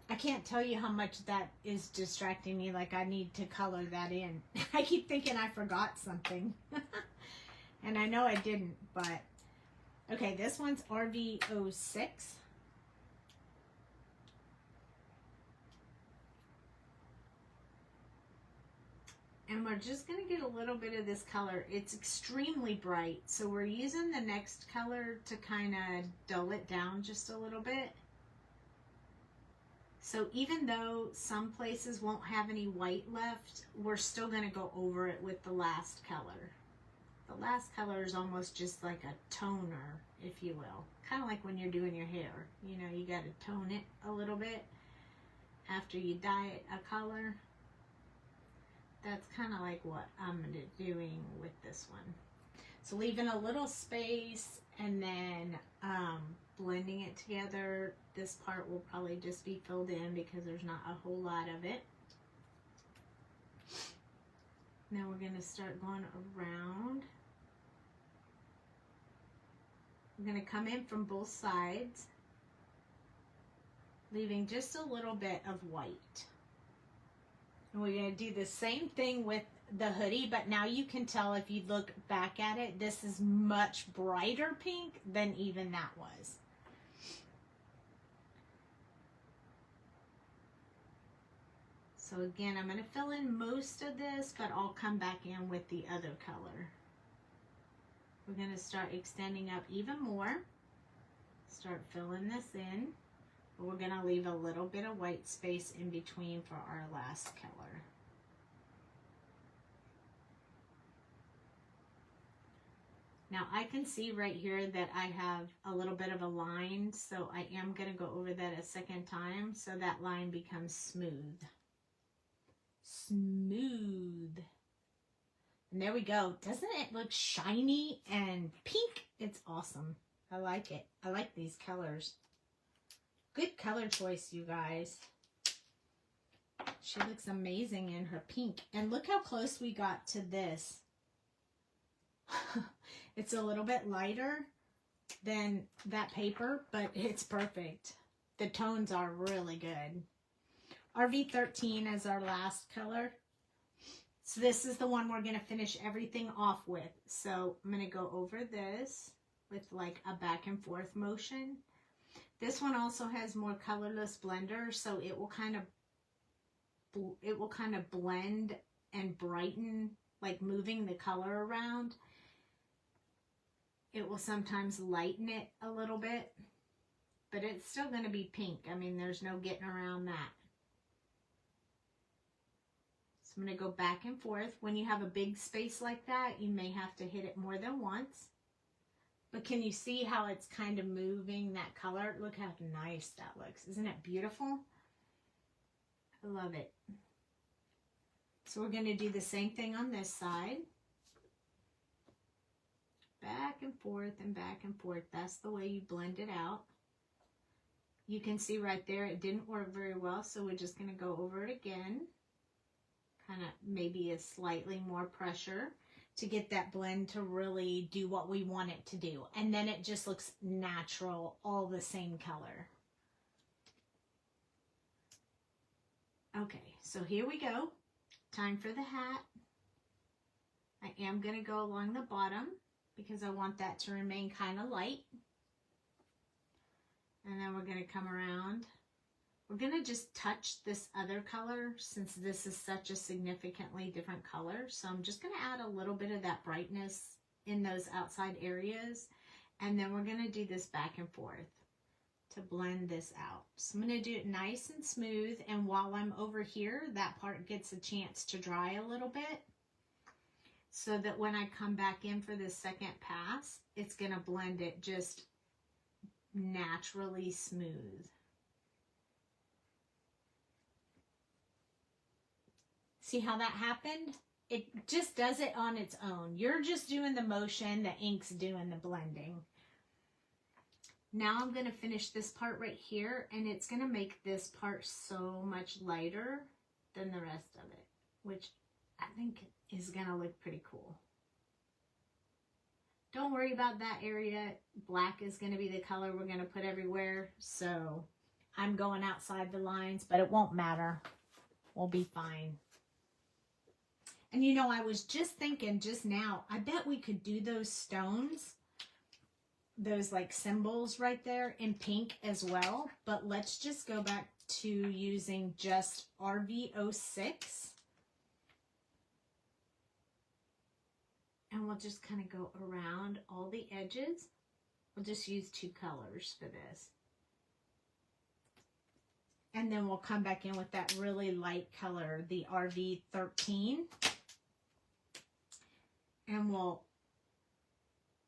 I can't tell you how much that is distracting me. Like, I need to color that in. I keep thinking I forgot something. And I know I didn't, but... Okay, this one's RV06. And we're just going to get a little bit of this color. It's extremely bright, so we're using the next color to kind of dull it down just a little bit. So even though some places won't have any white left, we're still going to go over it with the last color. The last color is almost just like a toner, if you will. Kind of like when you're doing your hair. You know, you got to tone it a little bit after you dye it a color. That's kind of like what I'm doing with this one. So leaving a little space and then blending it together. This part will probably just be filled in because there's not a whole lot of it. Now we're going to start going around. I'm going to come in from both sides, leaving just a little bit of white. And we're going to do the same thing with the hoodie, but now you can tell if you look back at it, this is much brighter pink than even that was. So again, I'm going to fill in most of this, but I'll come back in with the other color. We're going to start extending up even more. Start filling this in. But we're going to leave a little bit of white space in between for our last color. Now I can see right here that I have a little bit of a line, so I am going to go over that a second time so that line becomes smooth. Smooth. And there we go. Doesn't it look shiny and pink? It's awesome. I like it. I like these colors. Good color choice, you guys. She looks amazing in her pink. And look how close we got to this. It's a little bit lighter than that paper, but it's perfect. The tones are really good. RV13 is our last color. So this is the one we're going to finish everything off with. So I'm going to go over this with like a back and forth motion. This one also has more colorless blender, so it will kind of blend and brighten, like moving the color around. It will sometimes lighten it a little bit, but it's still going to be pink. I mean, there's no getting around that. So I'm going to go back and forth. When you have a big space like that, you may have to hit it more than once. But can you see how it's kind of moving that color? Look how nice that looks. Isn't it beautiful? I love it. So we're going to do the same thing on this side. Back and forth and back and forth. That's the way you blend it out. You can see right there it didn't work very well, so we're just going to go over it again. Kind of maybe a slightly more pressure to get that blend to really do what we want it to do. And then it just looks natural, all the same color. Okay, so here we go. Time for the hat. I am going to go along the bottom because I want that to remain kind of light. And then we're going to come around. We're going to just touch this other color since this is such a significantly different color. So I'm just going to add a little bit of that brightness in those outside areas. And then we're going to do this back and forth to blend this out. So I'm going to do it nice and smooth. And while I'm over here, that part gets a chance to dry a little bit, so that when I come back in for the second pass, it's going to blend it just naturally smooth. See how that happened? It just does it on its own. You're just doing the motion, the ink's doing the blending. Now I'm going to finish this part right here, and it's going to make this part so much lighter than the rest of it, which I think is going to look pretty cool. Don't worry about that area. Black is going to be the color we're going to put everywhere, so I'm going outside the lines, but it won't matter. We'll be fine. And you know, I was just thinking just now, I bet we could do those stones, those like symbols right there in pink as well. But let's just go back to using just RV06. And we'll just kind of go around all the edges. We'll just use two colors for this. And then we'll come back in with that really light color, the RV13. And we'll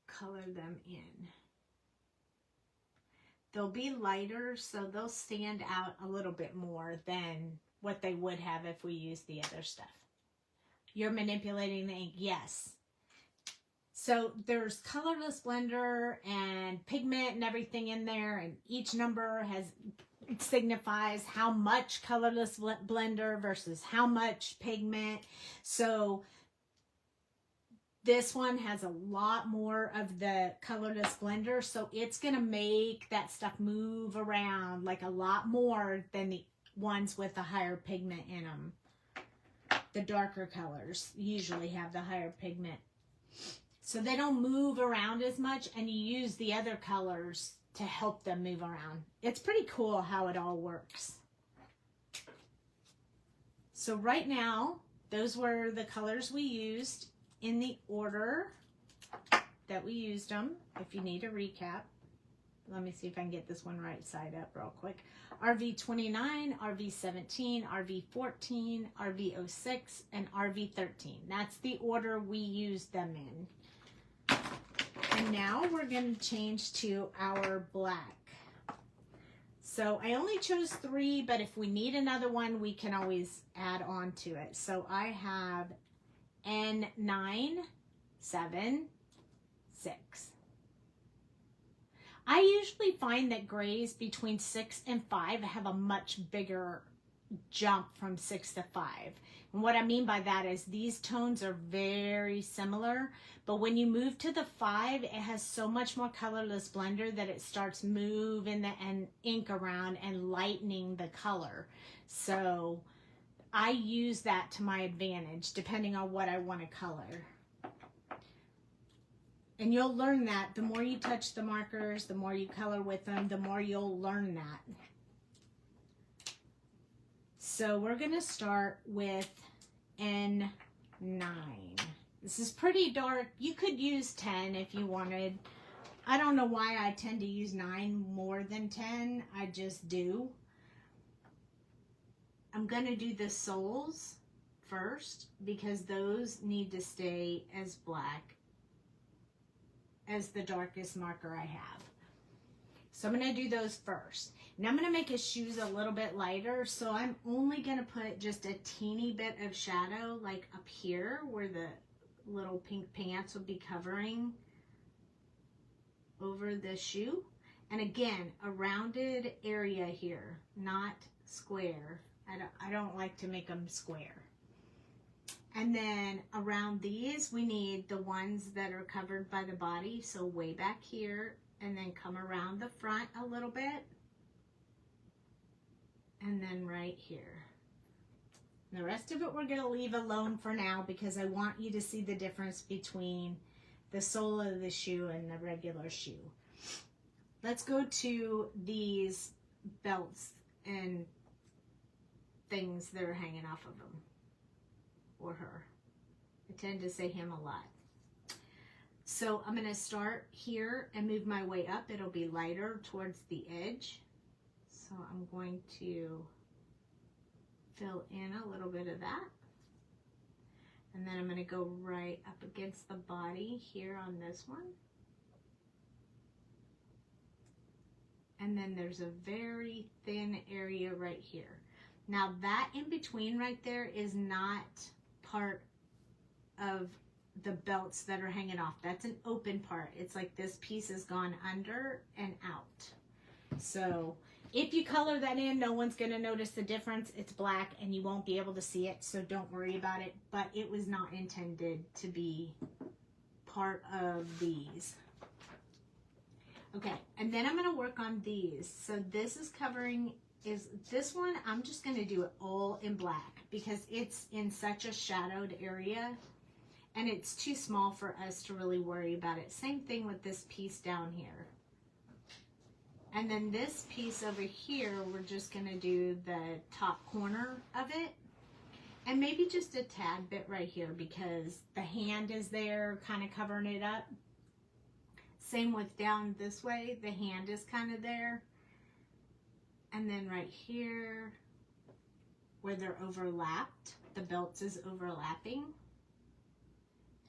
color them in. They'll be lighter, so they'll stand out a little bit more than what they would have if we used the other stuff. You're manipulating the ink, yes. So there's colorless blender and pigment and everything in there, and each number signifies how much colorless blender versus how much pigment. So This one has a lot more of the colorless blender, so it's going to make that stuff move around like a lot more than the ones with the higher pigment in them. The darker colors usually have the higher pigment. So they don't move around as much, and you use the other colors to help them move around. It's pretty cool how it all works. So right now, those were the colors we used in the order that we used them. If you need a recap, let me see if I can get this one right side up real quick. RV29, RV17, RV14, RV06, and RV13. That's the order we used them in. And now we're going to change to our black. So I only chose 3, but if we need another one, we can always add on to it. So I have N976. I usually find that grays between 6 and 5 have a much bigger jump from 6 to 5. And what I mean by that is these tones are very similar, but when you move to the 5, it has so much more colorless blender that it starts moving the ink around and lightening the color. So I use that to my advantage depending on what I want to color. And you'll learn that the more you touch the markers, the more you color with them, the more you'll learn that. So we're going to start with N9. This is pretty dark. You could use 10 if you wanted. I don't know why I tend to use 9 more than 10. I just do. I'm going to do the soles first because those need to stay as black as the darkest marker I have. So I'm going to do those first. And I'm going to make his shoes a little bit lighter, so I'm only going to put just a teeny bit of shadow like up here where the little pink pants will be covering over the shoe. And again, a rounded area here, not square. I don't like to make them square. And then around these, we need the ones that are covered by the body. So way back here, and then come around the front a little bit. And then right here. The rest of it we're going to leave alone for now because I want you to see the difference between the sole of the shoe and the regular shoe. Let's go to these belts and things that are hanging off of them. Or her. I tend to say him a lot. So I'm going to start here and move my way up. It'll be lighter towards the edge. So I'm going to fill in a little bit of that. And then I'm going to go right up against the body here on this one. And then there's a very thin area right here. Now that in between right there is not part of the belts that are hanging off. That's an open part. It's like this piece has gone under and out. So if you color that in, no one's going to notice the difference. It's black and you won't be able to see it, so don't worry about it. But it was not intended to be part of these. Okay, and then I'm going to work on these. So this is covering, this one, I'm just going to do it all in black because it's in such a shadowed area and it's too small for us to really worry about it. Same thing with this piece down here. And then this piece over here, we're just going to do the top corner of it. And maybe just a tad bit right here because the hand is there kind of covering it up. Same with down this way, the hand is kind of there. And then right here, where they're overlapped, the belts is overlapping.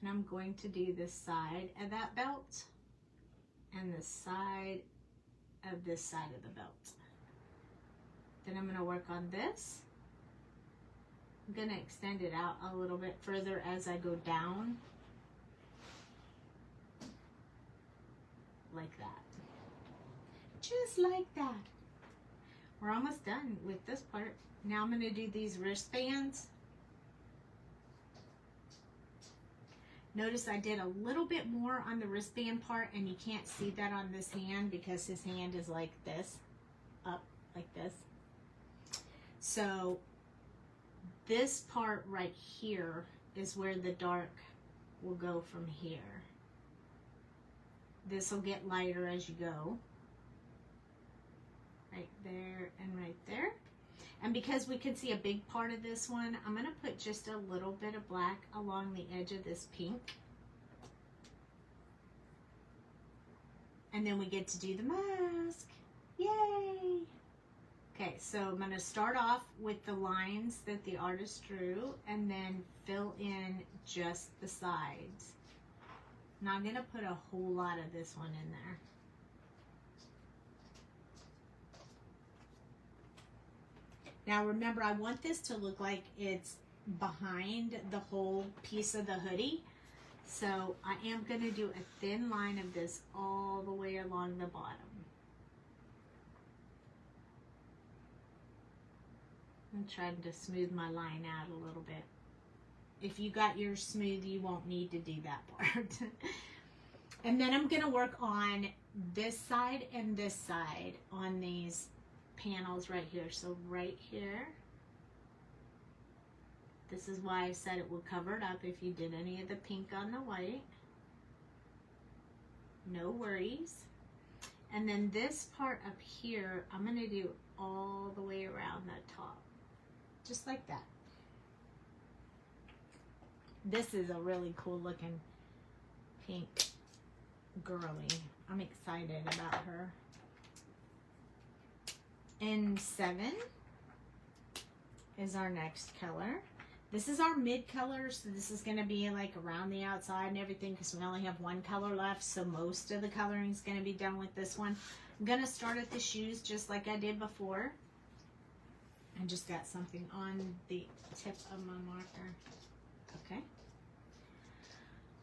And I'm going to do this side of that belt and the side of this side of the belt. Then I'm going to work on this. I'm going to extend it out a little bit further as I go down. Like that. Just like that. We're almost done with this part. Now I'm going to do these wristbands. Notice I did a little bit more on the wristband part, and you can't see that on this hand because his hand is like this, up like this. So this part right here is where the dark will go from here. This will get lighter as you go. Right there and right there. And because we could see a big part of this one, I'm going to put just a little bit of black along the edge of this pink. And then we get to do the mask. Yay! Okay, so I'm going to start off with the lines that the artist drew and then fill in just the sides. Not going to put a whole lot of this one in there. Now remember, I want this to look like it's behind the whole piece of the hoodie. So I am going to do a thin line of this all the way along the bottom. I'm trying to smooth my line out a little bit. If you got yours smooth, you won't need to do that part. And then I'm going to work on this side and this side on these panels right here. So right here, this is why I said it would cover it up if you did any of the pink on the white. No worries. And then this part up here, I'm going to do all the way around the top. Just like that. This is a really cool looking pink girly. I'm excited about her. N7 is our next color. This is our mid color, so this is going to be like around the outside and everything because we only have one color left, so most of the coloring is going to be done with this one. I'm going to start at the shoes just like I did before. I just got something on the tip of my marker. Okay.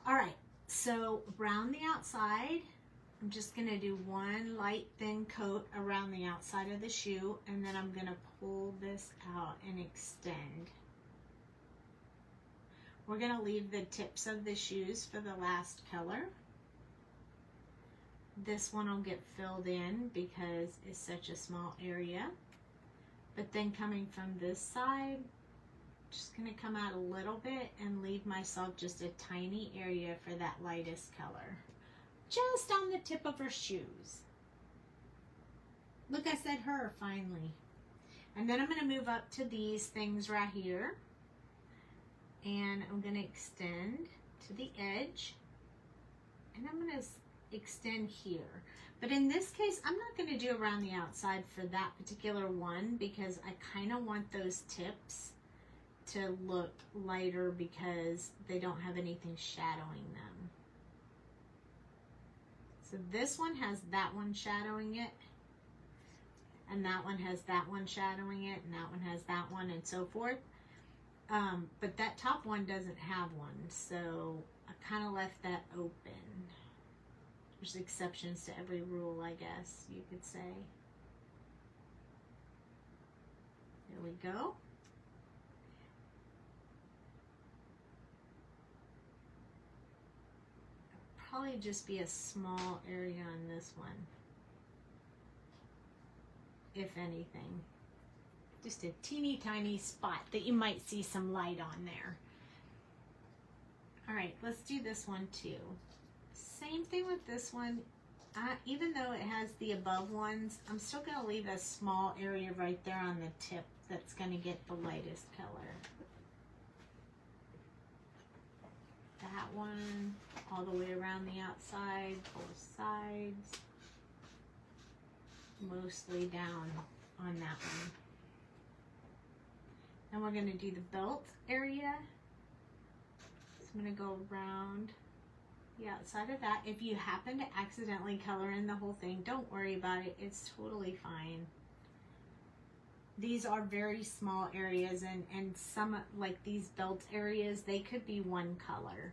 All right, so around the outside, I'm just going to do one light thin coat around the outside of the shoe, and then I'm going to pull this out and extend. We're going to leave the tips of the shoes for the last color. This one will get filled in because it's such a small area. But then coming from this side, just going to come out a little bit and leave myself just a tiny area for that lightest color. Just on the tip of her shoes. Look, I said her finally. And then I'm going to move up to these things right here. And I'm going to extend to the edge. And I'm going to extend here. But in this case, I'm not going to do around the outside for that particular one because I kind of want those tips to look lighter because they don't have anything shadowing them. So this one has that one shadowing it, and that one has that one shadowing it, and that one has that one, and so forth. But that top one doesn't have one, so I kind of left that open. There's exceptions to every rule, I guess you could say. There we go. Probably just be a small area on this one, if anything. Just a teeny tiny spot that you might see some light on there. All right, let's do this one too. Same thing with this one. Even though it has the above ones, I'm still going to leave a small area right there on the tip that's going to get the lightest color. That one, all the way around the outside, both sides. Mostly down on that one. Then we're going to do the belt area. So I'm going to go around the outside of that. If you happen to accidentally color in the whole thing, don't worry about it. It's totally fine. These are very small areas, and some, like these belt areas, they could be one color.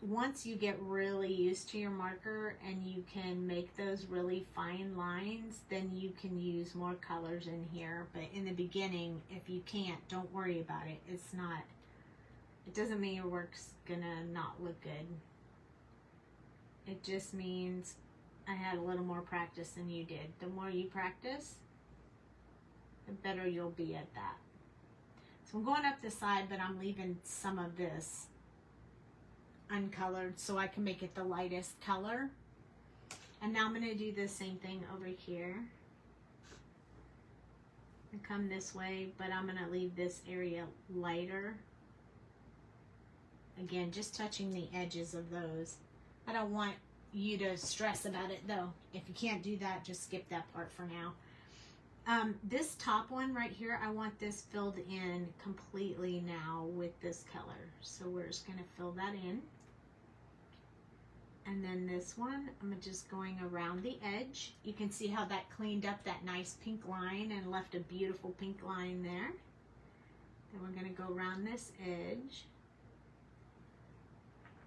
Once you get really used to your marker and you can make those really fine lines, then you can use more colors in here. But in the beginning, if you can't, don't worry about it. It's not It doesn't mean your work's gonna not look good. It just means I had a little more practice than you did. The more you practice, the better you'll be at that. So I'm going up the side, but I'm leaving some of this uncolored so I can make it the lightest color. And now I'm going to do the same thing over here. And come this way, but I'm going to leave this area lighter. Again, just touching the edges of those. I don't want you to stress about it though. If you can't do that, just skip that part for now. This top one right here, I want this filled in completely now with this color. So we're just going to fill that in. And then this one, I'm just going around the edge. You can see how that cleaned up that nice pink line and left a beautiful pink line there. Then we're going to go around this edge.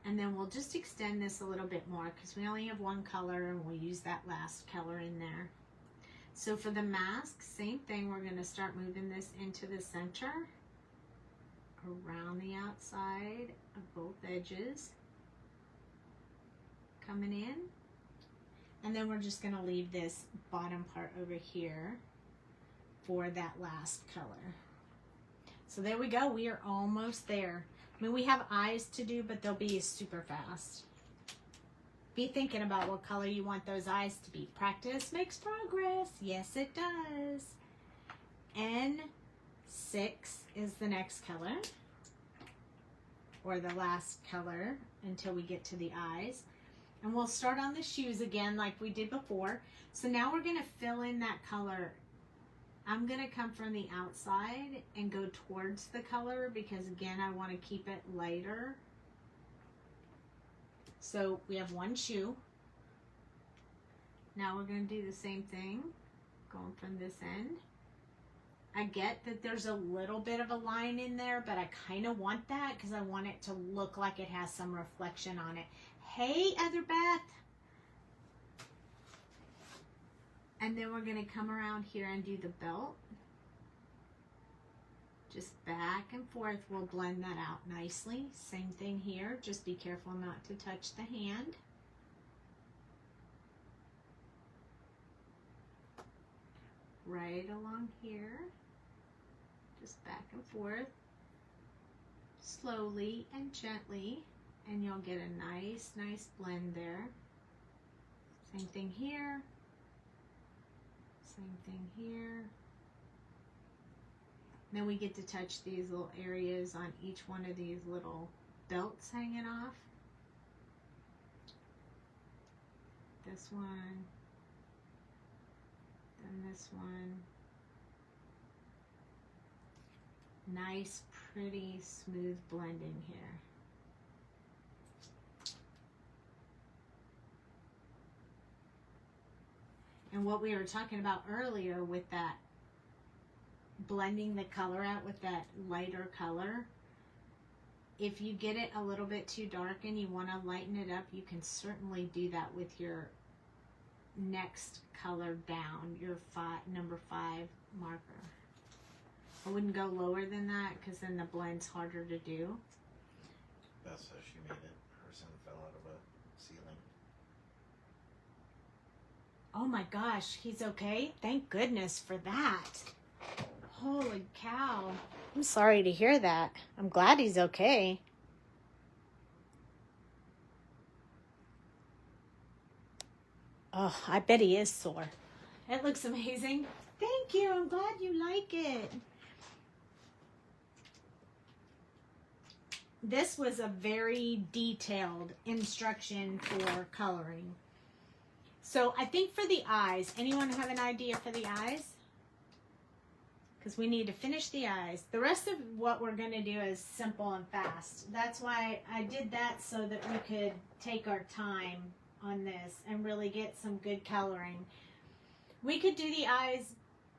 And then we'll just extend this a little bit more because we only have one color and we'll use that last color in there. So for the mask, same thing. We're going to start moving this into the center, around the outside of both edges. Coming in, and then we're just going to leave this bottom part over here for that last color. So there we go. We are almost there. I mean, we have eyes to do, but they'll be super fast. Be thinking about what color you want those eyes to be. Practice makes progress. Yes, it does. N6 is the next color, or the last color until we get to the eyes. And we'll start on the shoes again like we did before. So now we're going to fill in that color. I'm going to come from the outside and go towards the color because, again, I want to keep it lighter. So we have one shoe. Now we're going to do the same thing, going from this end. I get that there's a little bit of a line in there, but I kind of want that because I want it to look like it has some reflection on it. Hey, Other Beth. And then we're going to come around here and do the belt. Just back and forth. We'll blend that out nicely. Same thing here. Just be careful not to touch the hand. Right along here. Just back and forth. Slowly and gently. And you'll get a nice blend there. Same thing here. Same thing here. Then we get to touch these little areas on each one of these little belts hanging off. This one. Then this one. Nice, pretty, smooth blending here. And what we were talking about earlier with that blending the color out with that lighter color, if you get it a little bit too dark and you want to lighten it up, you can certainly do that with your next color down, your number 5 marker. I wouldn't go lower than that because then the blend's harder to do. That's how she made it. Her son fell out of a ceiling. Oh my gosh, he's okay? Thank goodness for that. Holy cow. I'm sorry to hear that. I'm glad he's okay. Oh, I bet he is sore. It looks amazing. Thank you. I'm glad you like it. This was a very detailed instruction for coloring. So I think for the eyes, anyone have an idea for the eyes? Because we need to finish the eyes. The rest of what we're going to do is simple and fast. That's why I did that, so that we could take our time on this and really get some good coloring. We could do the eyes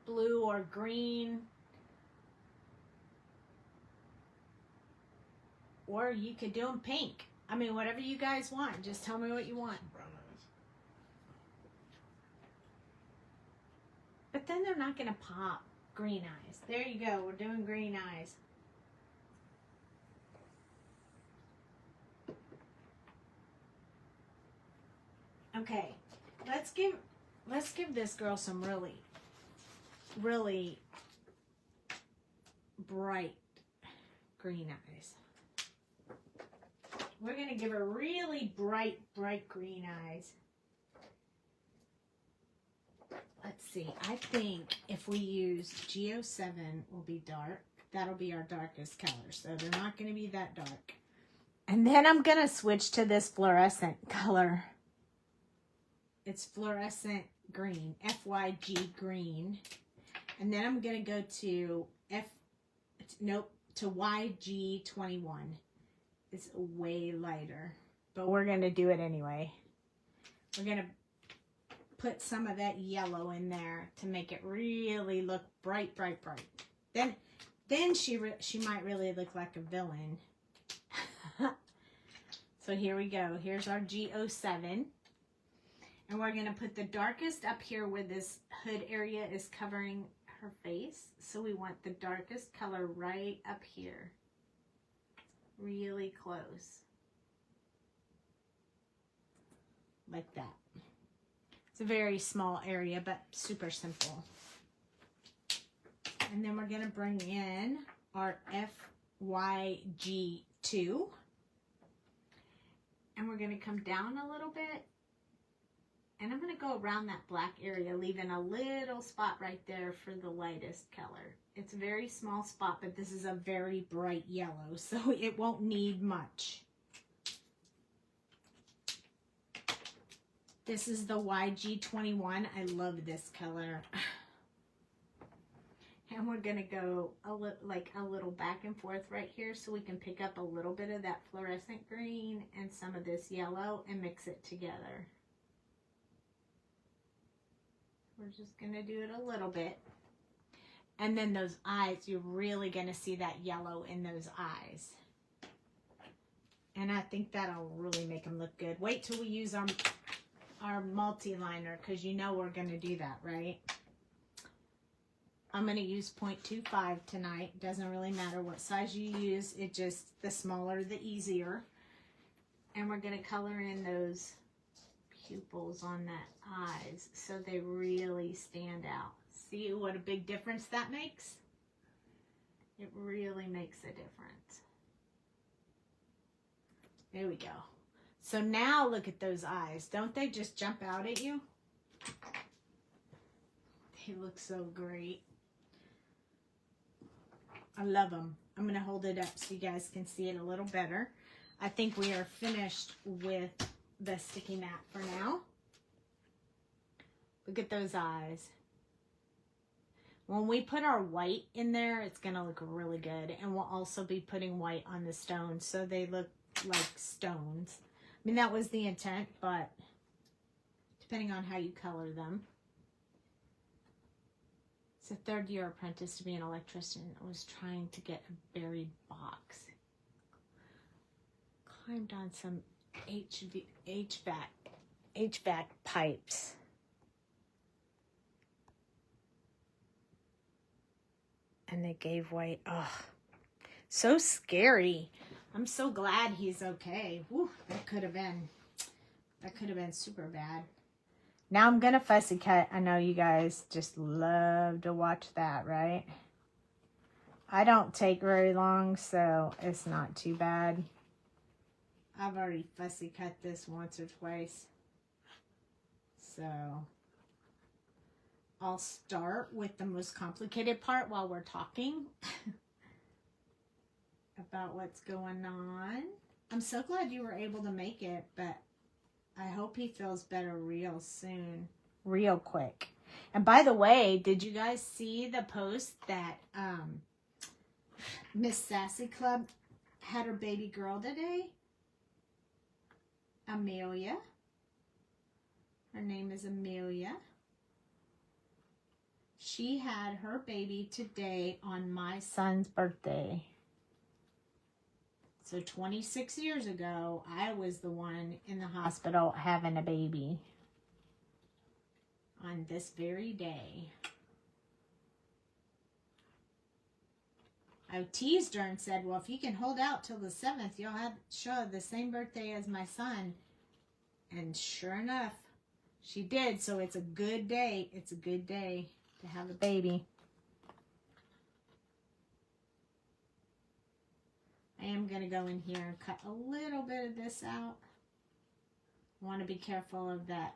blue or green. Or you could do them pink. I mean, whatever you guys want. Just tell me what you want. Brown eyes. But then they're not going to pop. Green eyes. There you go. We're doing green eyes. Okay, let's give this girl some really bright green eyes. We're going to give her really bright green eyes. Let's see. I think if we use G07 will be dark. That'll be our darkest color. So they're not going to be that dark. And then I'm going to switch to this fluorescent color. It's fluorescent green. FYG green. And then I'm going to go to YG21. It's way lighter. But we're going to do it anyway. We're going to put some of that yellow in there to make it really look bright. Then she might really look like a villain. So here we go. Here's our G07. And we're going to put the darkest up here where this hood area is covering her face. So we want the darkest color right up here. Really close. Like that. It's a very small area, but super simple. And then we're going to bring in our FYG2. And we're going to come down a little bit. And I'm going to go around that black area, leaving a little spot right there for the lightest color. It's a very small spot, but this is a very bright yellow, so it won't need much. This is the YG21. I love this color. And we're going to go a little back and forth right here so we can pick up a little bit of that fluorescent green and some of this yellow and mix it together. We're just going to do it a little bit. And then those eyes, you're really going to see that yellow in those eyes. And I think that'll really make them look good. Wait till we use our multi-liner, because you know we're going to do that, right? I'm going to use 0.25 tonight. Doesn't really matter what size you use. It just, the smaller the easier. And we're going to color in those pupils on that eyes so they really stand out. See what a big difference that makes? It really makes a difference. There we go. So now look at those eyes. Don't they just jump out at you? They look so great. I love them. I'm going to hold it up so you guys can see it a little better. I think we are finished with the sticky mat for now. Look at those eyes. When we put our white in there, it's going to look really good. And we'll also be putting white on the stones so they look like stones. I mean, that was the intent, but depending on how you color them. It's a third-year apprentice to be an electrician. I was trying to get a buried box. Climbed on some HVAC pipes. And they gave way. Oh, so scary. I'm so glad he's okay. Whew, that could have been super bad. Now I'm going to fussy cut. I know you guys just love to watch that, right? I don't take very long, so it's not too bad. I've already fussy cut this once or twice. So I'll start with the most complicated part while we're talking about what's going on. I'm so glad you were able to make it, but I hope he feels better real soon, real quick. And by the way, did you guys see the post that Miss Sassy Club had her baby girl today? Amelia. Her name is Amelia. She had her baby today on my son's birthday. So 26 years ago, I was the one in the hospital having a baby on this very day. I teased her and said, well, if you can hold out till the 7th, she'll have the same birthday as my son. And sure enough, She did, so it's a good day. It's a good day to have a baby. I am going to go in here and cut a little bit of this out. I want to be careful of that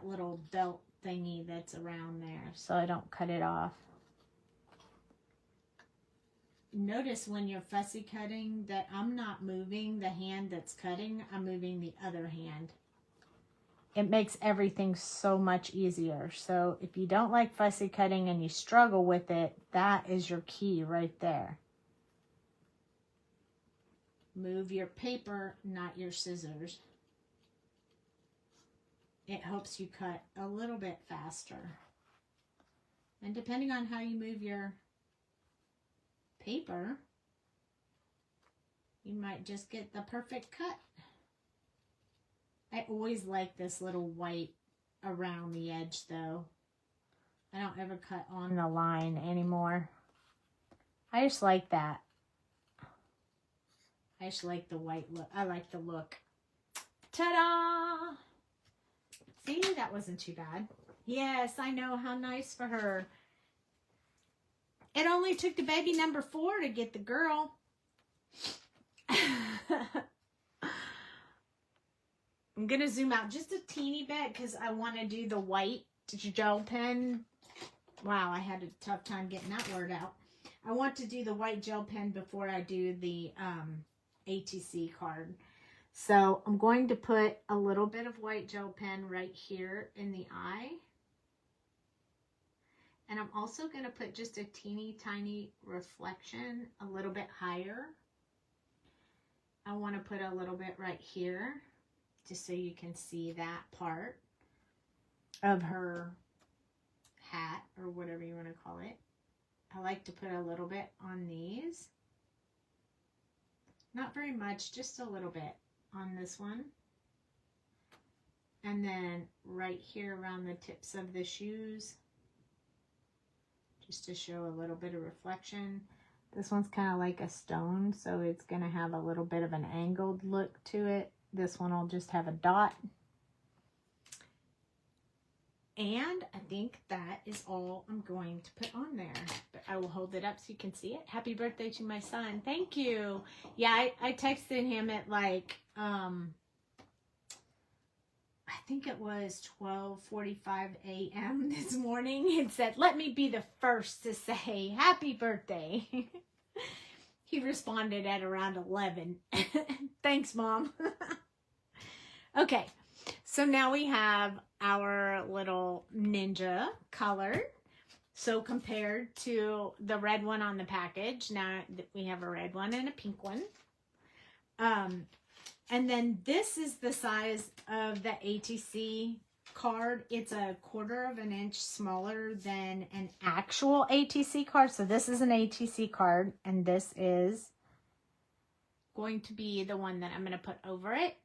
little belt thingy that's around there so I don't cut it off. Notice when you're fussy cutting that I'm not moving the hand that's cutting, I'm moving the other hand. It makes everything so much easier. So if you don't like fussy cutting and you struggle with it, that is your key right there. Move your paper, not your scissors. It helps you cut a little bit faster. And depending on how you move your paper, you might just get the perfect cut. I always like this little white around the edge though. I don't ever cut on the line anymore. I just like that. I just like the white look. I like the look. Ta-da! See, that wasn't too bad. Yes, I know, how nice for her. It only took the baby number 4 to get the girl. I'm going to zoom out just a teeny bit because I want to do the white gel pen. Wow, I had a tough time getting that word out. I want to do the white gel pen before I do the ATC card. So I'm going to put a little bit of white gel pen right here in the eye. And I'm also going to put just a teeny tiny reflection a little bit higher. I want to put a little bit right here just so you can see that part of her hat or whatever you want to call it. I like to put a little bit on these. Not very much, just a little bit on this one. And then right here around the tips of the shoes, just to show a little bit of reflection. This one's kind of like a stone, so it's going to have a little bit of an angled look to it. This one will just have a dot. And I think that is all I'm going to put on there. But I will hold it up so you can see it. Happy birthday to my son. Thank you. Yeah, I texted him at like, I think it was 12:45 a.m. this morning and said, let me be the first to say happy birthday. He responded at around 11. Thanks, Mom. Okay, so now we have our little ninja color. So compared to the red one on the package, now we have a red one and a pink one. And then this is the size of the ATC card. It's a 1/4 of an inch smaller than an actual ATC card. So this is an ATC card, and this is going to be the one that I'm going to put over it.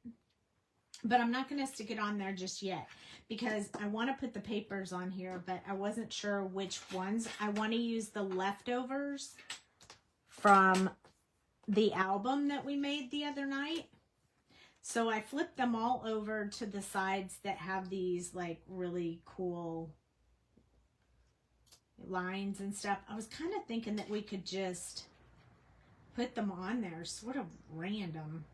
But I'm not going to stick it on there just yet because I want to put the papers on here, but I wasn't sure which ones. I want to use the leftovers from the album that we made the other night. So I flipped them all over to the sides that have these like really cool lines and stuff. I was kind of thinking that we could just put them on there sort of random.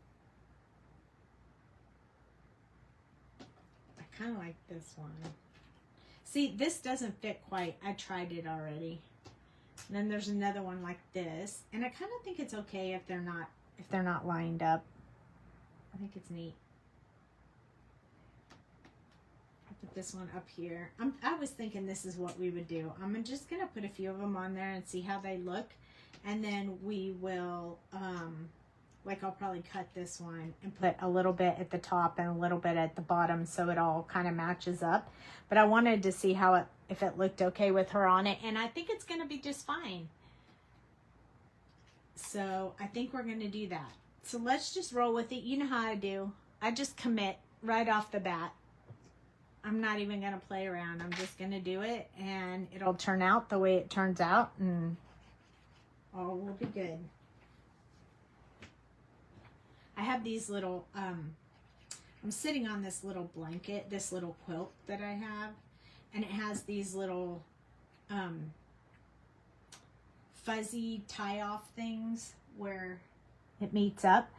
I kind of like this one. See, this doesn't fit quite. I tried it already. And then there's another one like this. And I kind of think it's okay if they're not lined up. I think it's neat. I'll put this one up here. I was thinking this is what we would do. I'm just going to put a few of them on there and see how they look. And then we will, like I'll probably cut this one and put a little bit at the top and a little bit at the bottom so it all kind of matches up. But I wanted to see how if it looked okay with her on it. And I think it's going to be just fine. So I think we're going to do that. So let's just roll with it. You know how I do. I just commit right off the bat. I'm not even going to play around. I'm just going to do it, and it'll turn out the way it turns out, and all will be good. I have these little I'm sitting on this little blanket, this little quilt that I have, and it has these little fuzzy tie-off things where it meets up.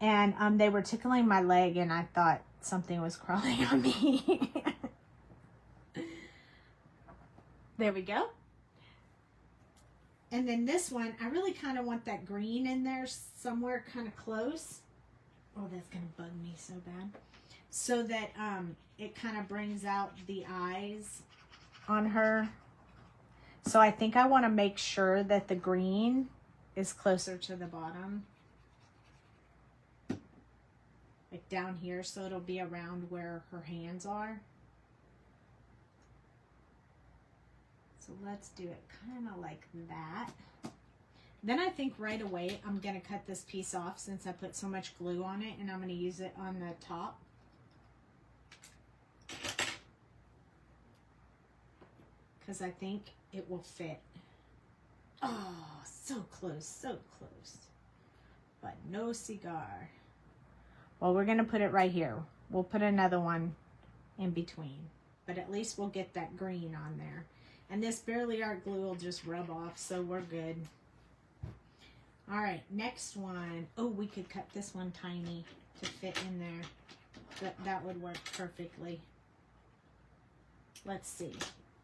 And they were tickling my leg, and I thought something was crawling on me. There we go. And then this one, I really kind of want that green in there somewhere kind of close. Oh, that's going to bug me so bad. So that it kind of brings out the eyes on her. So I think I want to make sure that the green is closer to the bottom. Like down here, so it'll be around where her hands are. So let's do it kind of like that. Then I think right away I'm going to cut this piece off since I put so much glue on it, and I'm going to use it on the top. Because I think it will fit. Oh, so close, so close. But no cigar. Well, we're going to put it right here. We'll put another one in between. But at least we'll get that green on there. And this Barely Art glue will just rub off, so we're good. All right, next one. Oh, we could cut this one tiny to fit in there. That would work perfectly. Let's see.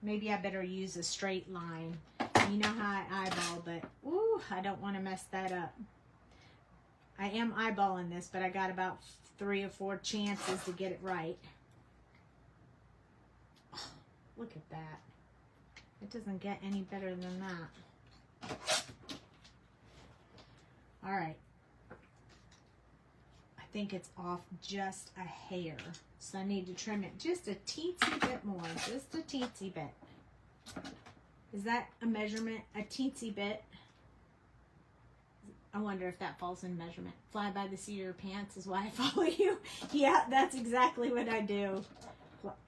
Maybe I better use a straight line. You know how I eyeball, but ooh, I don't want to mess that up. I am eyeballing this, but I got about 3 or 4 chances to get it right. Oh, look at that. It doesn't get any better than that. All right. I think it's off just a hair. So I need to trim it just a teensy bit more. Just a teensy bit. Is that a measurement? A teensy bit? I wonder if that falls in measurement. Fly by the seat of your pants is why I follow you. Yeah, that's exactly what I do.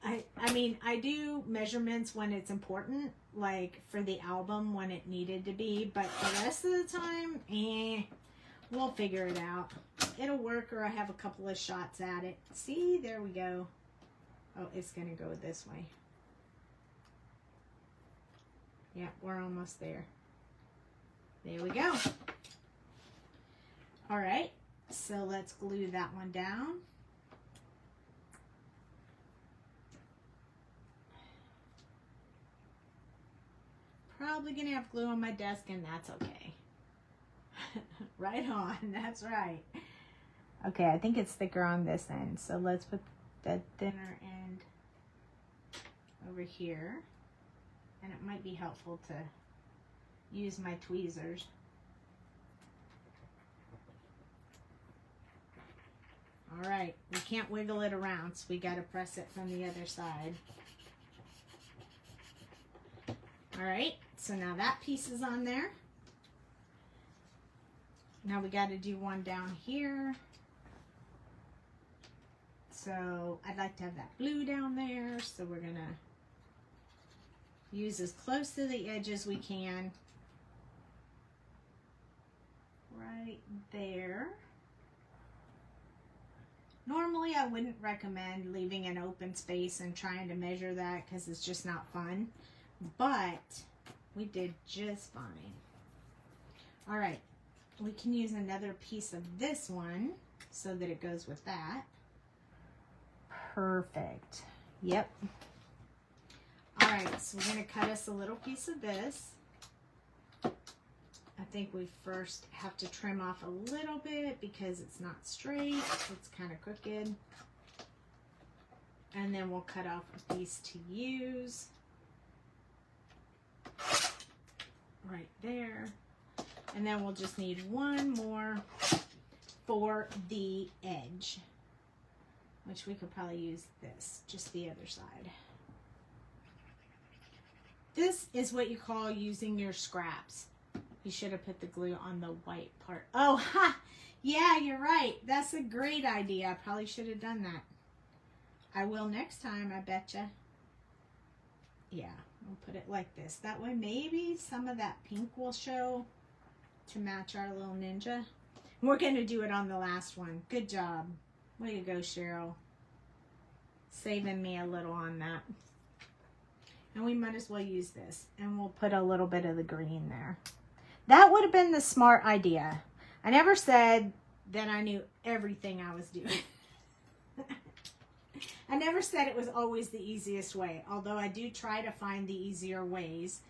I mean, I do measurements when it's important, like for the album when it needed to be, but the rest of the time, we'll figure it out. It'll work, or I have a couple of shots at it. See, there we go. Oh, it's going to go this way. Yeah, we're almost there. There we go. All right, so let's glue that one down. Probably gonna have glue on my desk, and that's okay. Right on, that's right. Okay, I think it's thicker on this end, so let's put the thinner end over here. And it might be helpful to use my tweezers. All right, we can't wiggle it around, so we got to press it from the other side. All right, so now that piece is on there. Now we got to do one down here. So I'd like to have that blue down there, so we're going to use as close to the edge as we can. Right there. Normally, I wouldn't recommend leaving an open space and trying to measure that because it's just not fun. But we did just fine. All right, we can use another piece of this one so that it goes with that. Perfect. Yep. All right, so we're going to cut us a little piece of this. I think we first have to trim off a little bit because it's not straight. It's kind of crooked. And then we'll cut off a piece to use. Right there. And then we'll just need one more for the edge, which we could probably use this, just the other side. This is what you call using your scraps. You should have put the glue on the white part. Oh, ha! Yeah, you're right. That's a great idea. I probably should have done that. I will next time, I betcha. Yeah, we'll put it like this. That way maybe some of that pink will show to match our little ninja. We're going to do it on the last one. Good job. Way to go, Cheryl. saving me a little on that. And we might as well use this. And we'll put a little bit of the green there. That would have been the smart idea. I never said that I knew everything I was doing. I never said it was always the easiest way. Although I do try to find the easier ways.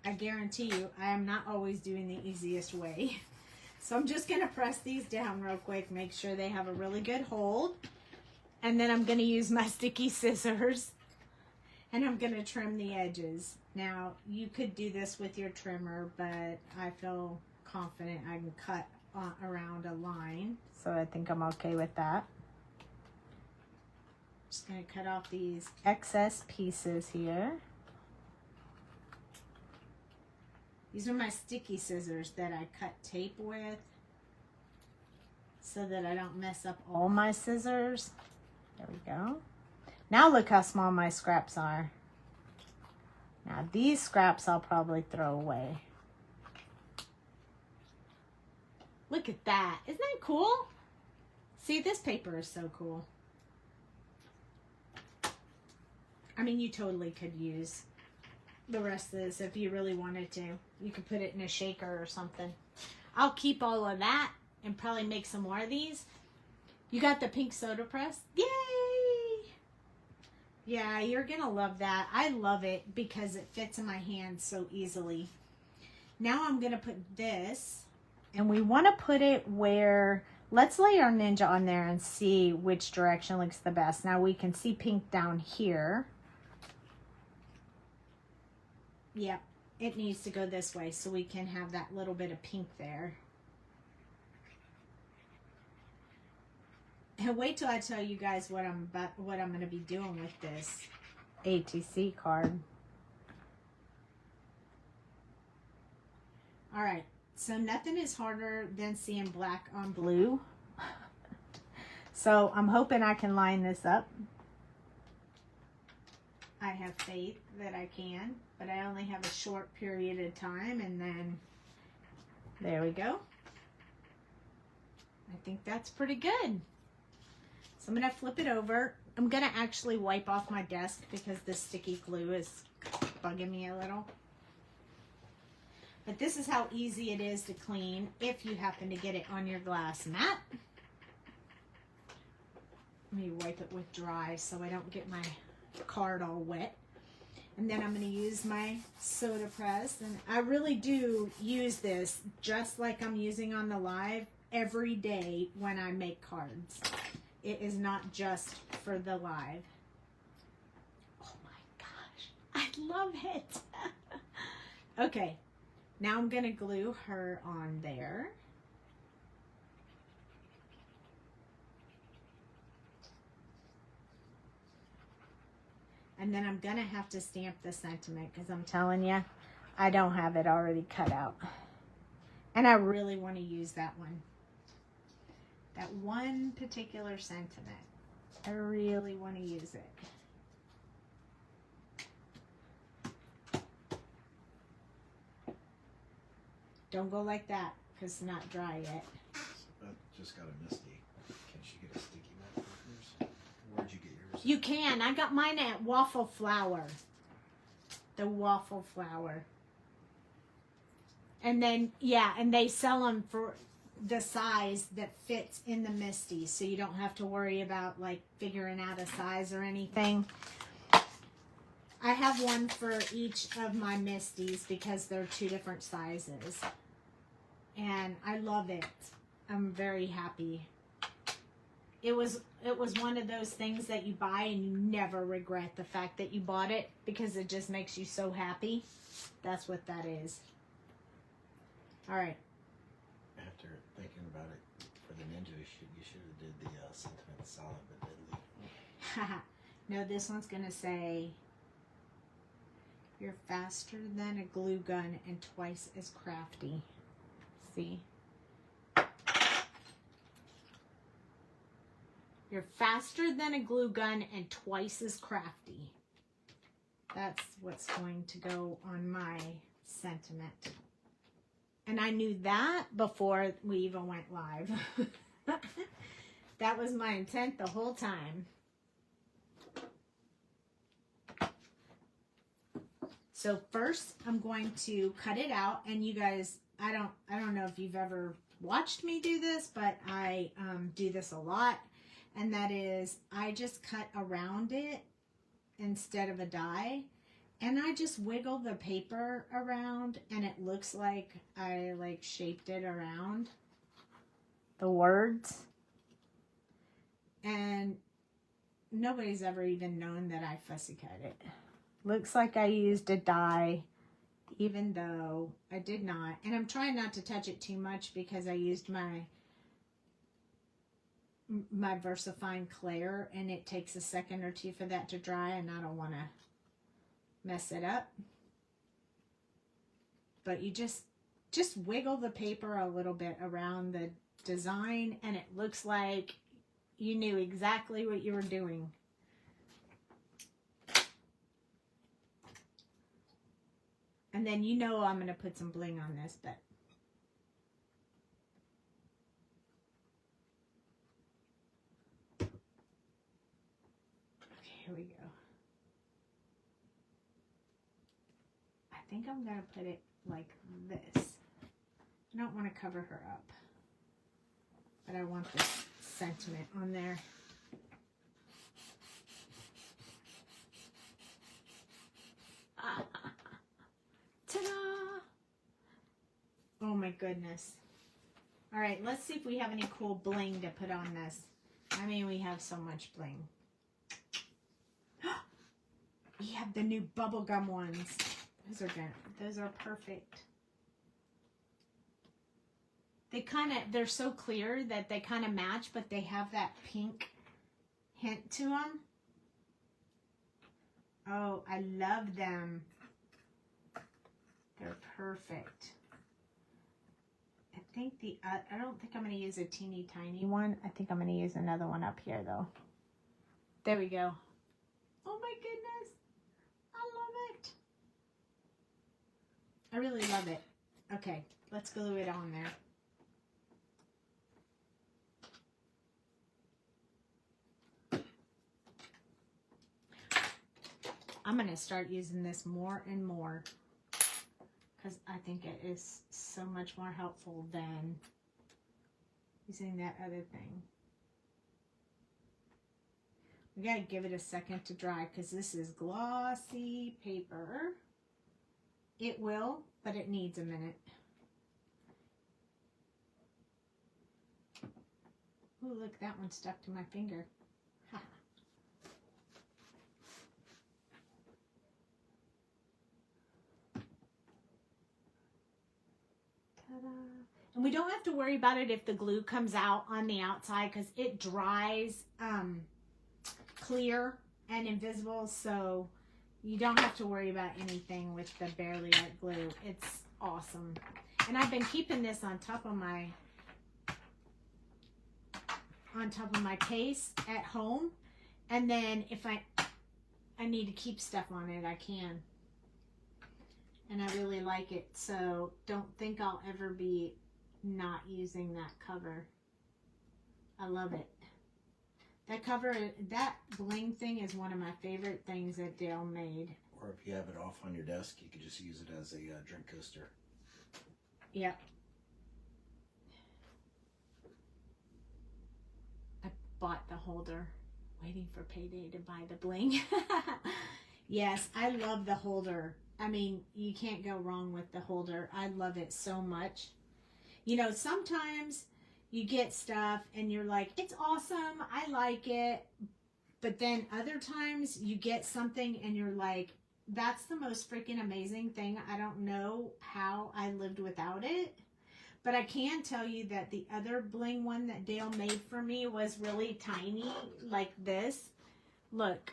I guarantee you, I am not always doing the easiest way. So I'm just going to press these down real quick. Make sure they have a really good hold. And then I'm going to use my sticky scissors. And I'm going to trim the edges. Now, you could do this with your trimmer, but I feel confident I can cut around a line. So I think I'm okay with that. Just going to cut off these excess pieces here. These are my sticky scissors that I cut tape with so that I don't mess up all my scissors. There we go. Now look how small my scraps are. Now these scraps I'll probably throw away. Look at that. Isn't that cool? See, this paper is so cool. I mean, you totally could use the rest of this if you really wanted to. You could put it in a shaker or something. I'll keep all of that and probably make some more of these. You got the pink soda press? Yay! Yeah, you're gonna love that. I love it because it fits in my hand so easily. Now I'm gonna put this, and we want to put it where, let's lay our Ninja on there and see which direction looks the best. Now we can see pink down here. Yep, it needs to go this way so we can have that little bit of pink there. And wait till I tell you guys what I'm going to be doing with this ATC card. All right, so nothing is harder than seeing black on blue. So I'm hoping I can line this up. I have faith that I can, but I only have a short period of time, and then there we go. I think that's pretty good. So I'm going to flip it over. I'm going to actually wipe off my desk because this sticky glue is bugging me a little. But this is how easy it is to clean if you happen to get it on your glass mat. Let me wipe it with dry so I don't get my card all wet. And then I'm going to use my soda press. And I really do use this just like I'm using on the live every day when I make cards. It is not just for the live. Oh my gosh, I love it. Okay, now I'm going to glue her on there. And then I'm going to have to stamp the sentiment because I'm telling you, I don't have it already cut out. And I really want to use that one. That one particular sentiment. I really want to use it. Don't go like that because it's not dry yet. I just got a Misty. Can she get a sticky mat for hers? Where'd you get yours? You can. I got mine at Waffle Flower. The Waffle Flower. And then, yeah, and they sell them for the size that fits in the Misty, so you don't have to worry about like figuring out a size or anything. I have one for each of my Misties because they're two different sizes, and I love it. I'm very happy. It was one of those things that you buy and you never regret the fact that you bought it because it just makes you so happy. That's what that is. All right. After thinking about it, for the Ninja, you should have did the sentiment solid but deadly. No, this one's going to say, you're faster than a glue gun and twice as crafty. See? You're faster than a glue gun and twice as crafty. That's what's going to go on my sentiment. And I knew that before we even went live. That was my intent the whole time. So first I'm going to cut it out, and you guys, I don't know if you've ever watched me do this, but I do this a lot, and that is I just cut around it instead of a die, and I just wiggle the paper around, and it looks like I like shaped it around the words, and nobody's ever even known that I fussy cut it. Looks like I used a die, even though I did not. And I'm trying not to touch it too much because I used my VersaFine Claire, and it takes a second or two for that to dry, and I don't want to mess it up. But you just wiggle the paper a little bit around the design, and it looks like you knew exactly what you were doing. And then you know I'm going to put some bling on this, but okay, here we go. I think I'm going to put it like this. I don't want to cover her up, but I want this sentiment on there. Ta-da! Oh my goodness. All right, let's see if we have any cool bling to put on this. I mean, we have so much bling. We have the new bubblegum ones. Those are perfect. They're so clear that they kind of match, but they have that pink hint to them. Oh, I love them. They're perfect. I don't think I'm going to use a teeny tiny one. I think I'm going to use another one up here though. There we go. Oh my goodness. I love it. I really love it. Okay, let's glue it on there. I'm going to start using this more and more, because I think it is so much more helpful than using that other thing. We gotta give it a second to dry because this is glossy paper. It will, but it needs a minute. Ooh, look, that one stuck to my finger. Ha. Ta-da. And we don't have to worry about it if the glue comes out on the outside because it dries clear and invisible, so you don't have to worry about anything with the Barely Art glue. It's awesome. And I've been keeping this on top of my case at home, and then if I need to keep stuff on it, I can. And I really like it, so don't think I'll ever be not using that cover. I love it. That cover, that bling thing is one of my favorite things that Dale made. Or if you have it off on your desk, you could just use it as a drink coaster. Yep. I bought the holder, waiting for payday to buy the bling. Yes, I love the holder. I mean, you can't go wrong with the holder. I love it so much. You know, sometimes you get stuff and you're like, it's awesome, I like it. But then other times you get something and you're like, that's the most freaking amazing thing. I don't know how I lived without it. But I can tell you that the other bling one that Dale made for me was really tiny, like this. Look.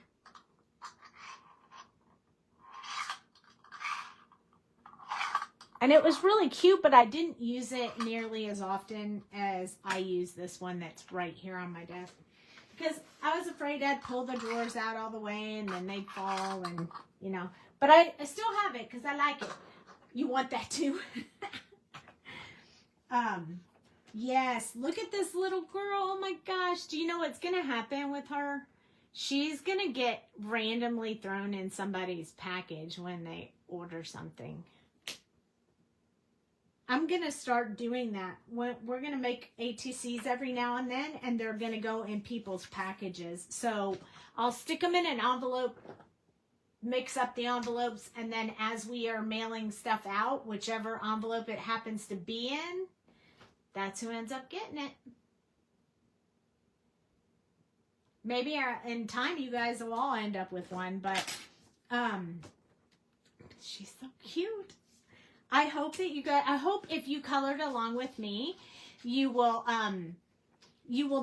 And it was really cute, but I didn't use it nearly as often as I use this one that's right here on my desk. Because I was afraid I'd pull the drawers out all the way and then they'd fall and, you know. But I still have it because I like it. You want that too? Yes, look at this little girl. Oh my gosh. Do you know what's going to happen with her? She's going to get randomly thrown in somebody's package when order something. I'm going to start doing that. We're going to make ATCs every now and then, and they're going to go in people's packages. So I'll stick them in an envelope, mix up the envelopes, and then as we are mailing stuff out, whichever envelope it happens to be in, that's who ends up getting it. Maybe in time you guys will all end up with one, but she's so cute. I hope that you guys, I hope if you colored along with me, you will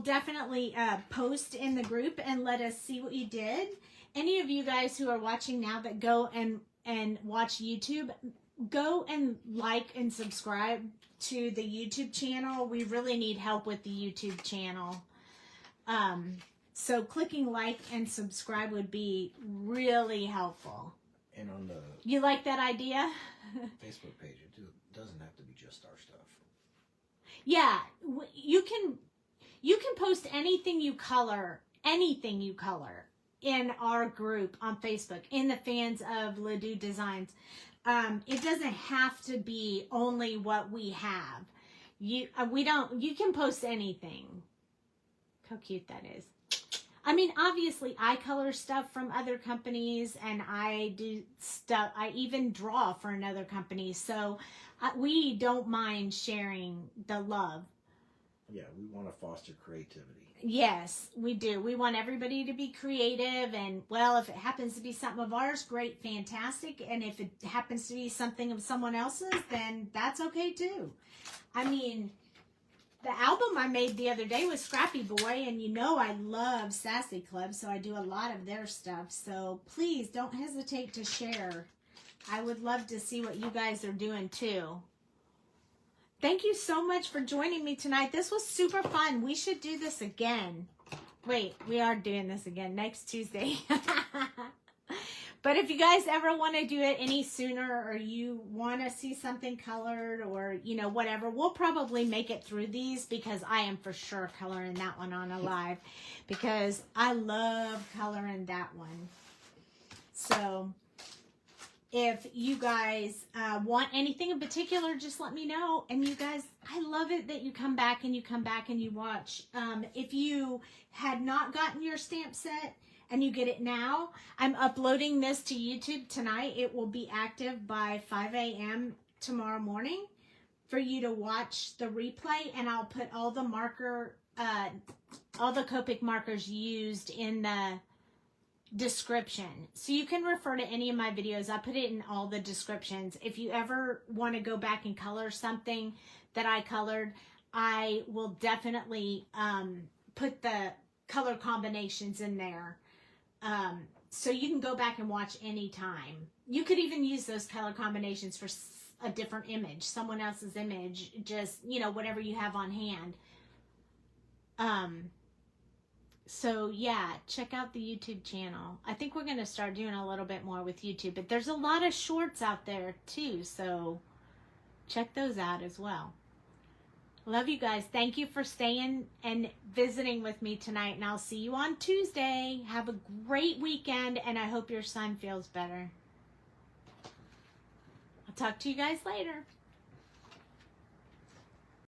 definitely post in the group and let us see what you did. Any of you guys who are watching now that go and watch YouTube, go and like and subscribe to the YouTube channel. We really need help with the YouTube channel. So clicking like and subscribe would be really helpful. And on the You like that idea? Facebook page, it doesn't have to be just our stuff. Yeah, you can post anything you color in our group on Facebook, in the fans of Ledoux Designs. It doesn't have to be only what we have. You can post anything. How cute that is. I mean, obviously, I color stuff from other companies, and I do stuff. I even draw for another company, so we don't mind sharing the love. Yeah, we want to foster creativity. Yes, we do. We want everybody to be creative, and well, if it happens to be something of ours, great, fantastic. And if it happens to be something of someone else's, then that's okay too. I mean, the album I made the other day was Scrappy Boy, and you know I love Sassy Club, so I do a lot of their stuff. So please don't hesitate to share. I would love to see what you guys are doing too. Thank you so much for joining me tonight. This was super fun. We should do this again. Wait, we are doing this again next Tuesday. But if you guys ever want to do it any sooner, or you want to see something colored, or, you know, whatever, we'll probably make it through these, because I am for sure coloring that one on a live, because I love coloring that one. So if you guys want anything in particular, just let me know. And you guys, I love it that you come back and you watch. If you had not gotten your stamp set and you get it now, I'm uploading this to YouTube tonight. It will be active by 5 a.m. tomorrow morning for you to watch the replay, and I'll put all the Copic markers used in the description, so you can refer to any of my videos. I put it in all the descriptions. If you ever want to go back and color something that I colored, I will definitely put the color combinations in there, so you can go back and watch anytime. You could even use those color combinations for a different image, someone else's image, just, you know, whatever you have on hand. So yeah, check out the YouTube channel. I think we're going to start doing a little bit more with YouTube, but there's a lot of shorts out there too, so check those out as well. Love you guys. Thank you for staying and visiting with me tonight, and I'll see you on Tuesday. Have a great weekend, and I hope your son feels better. I'll talk to you guys later.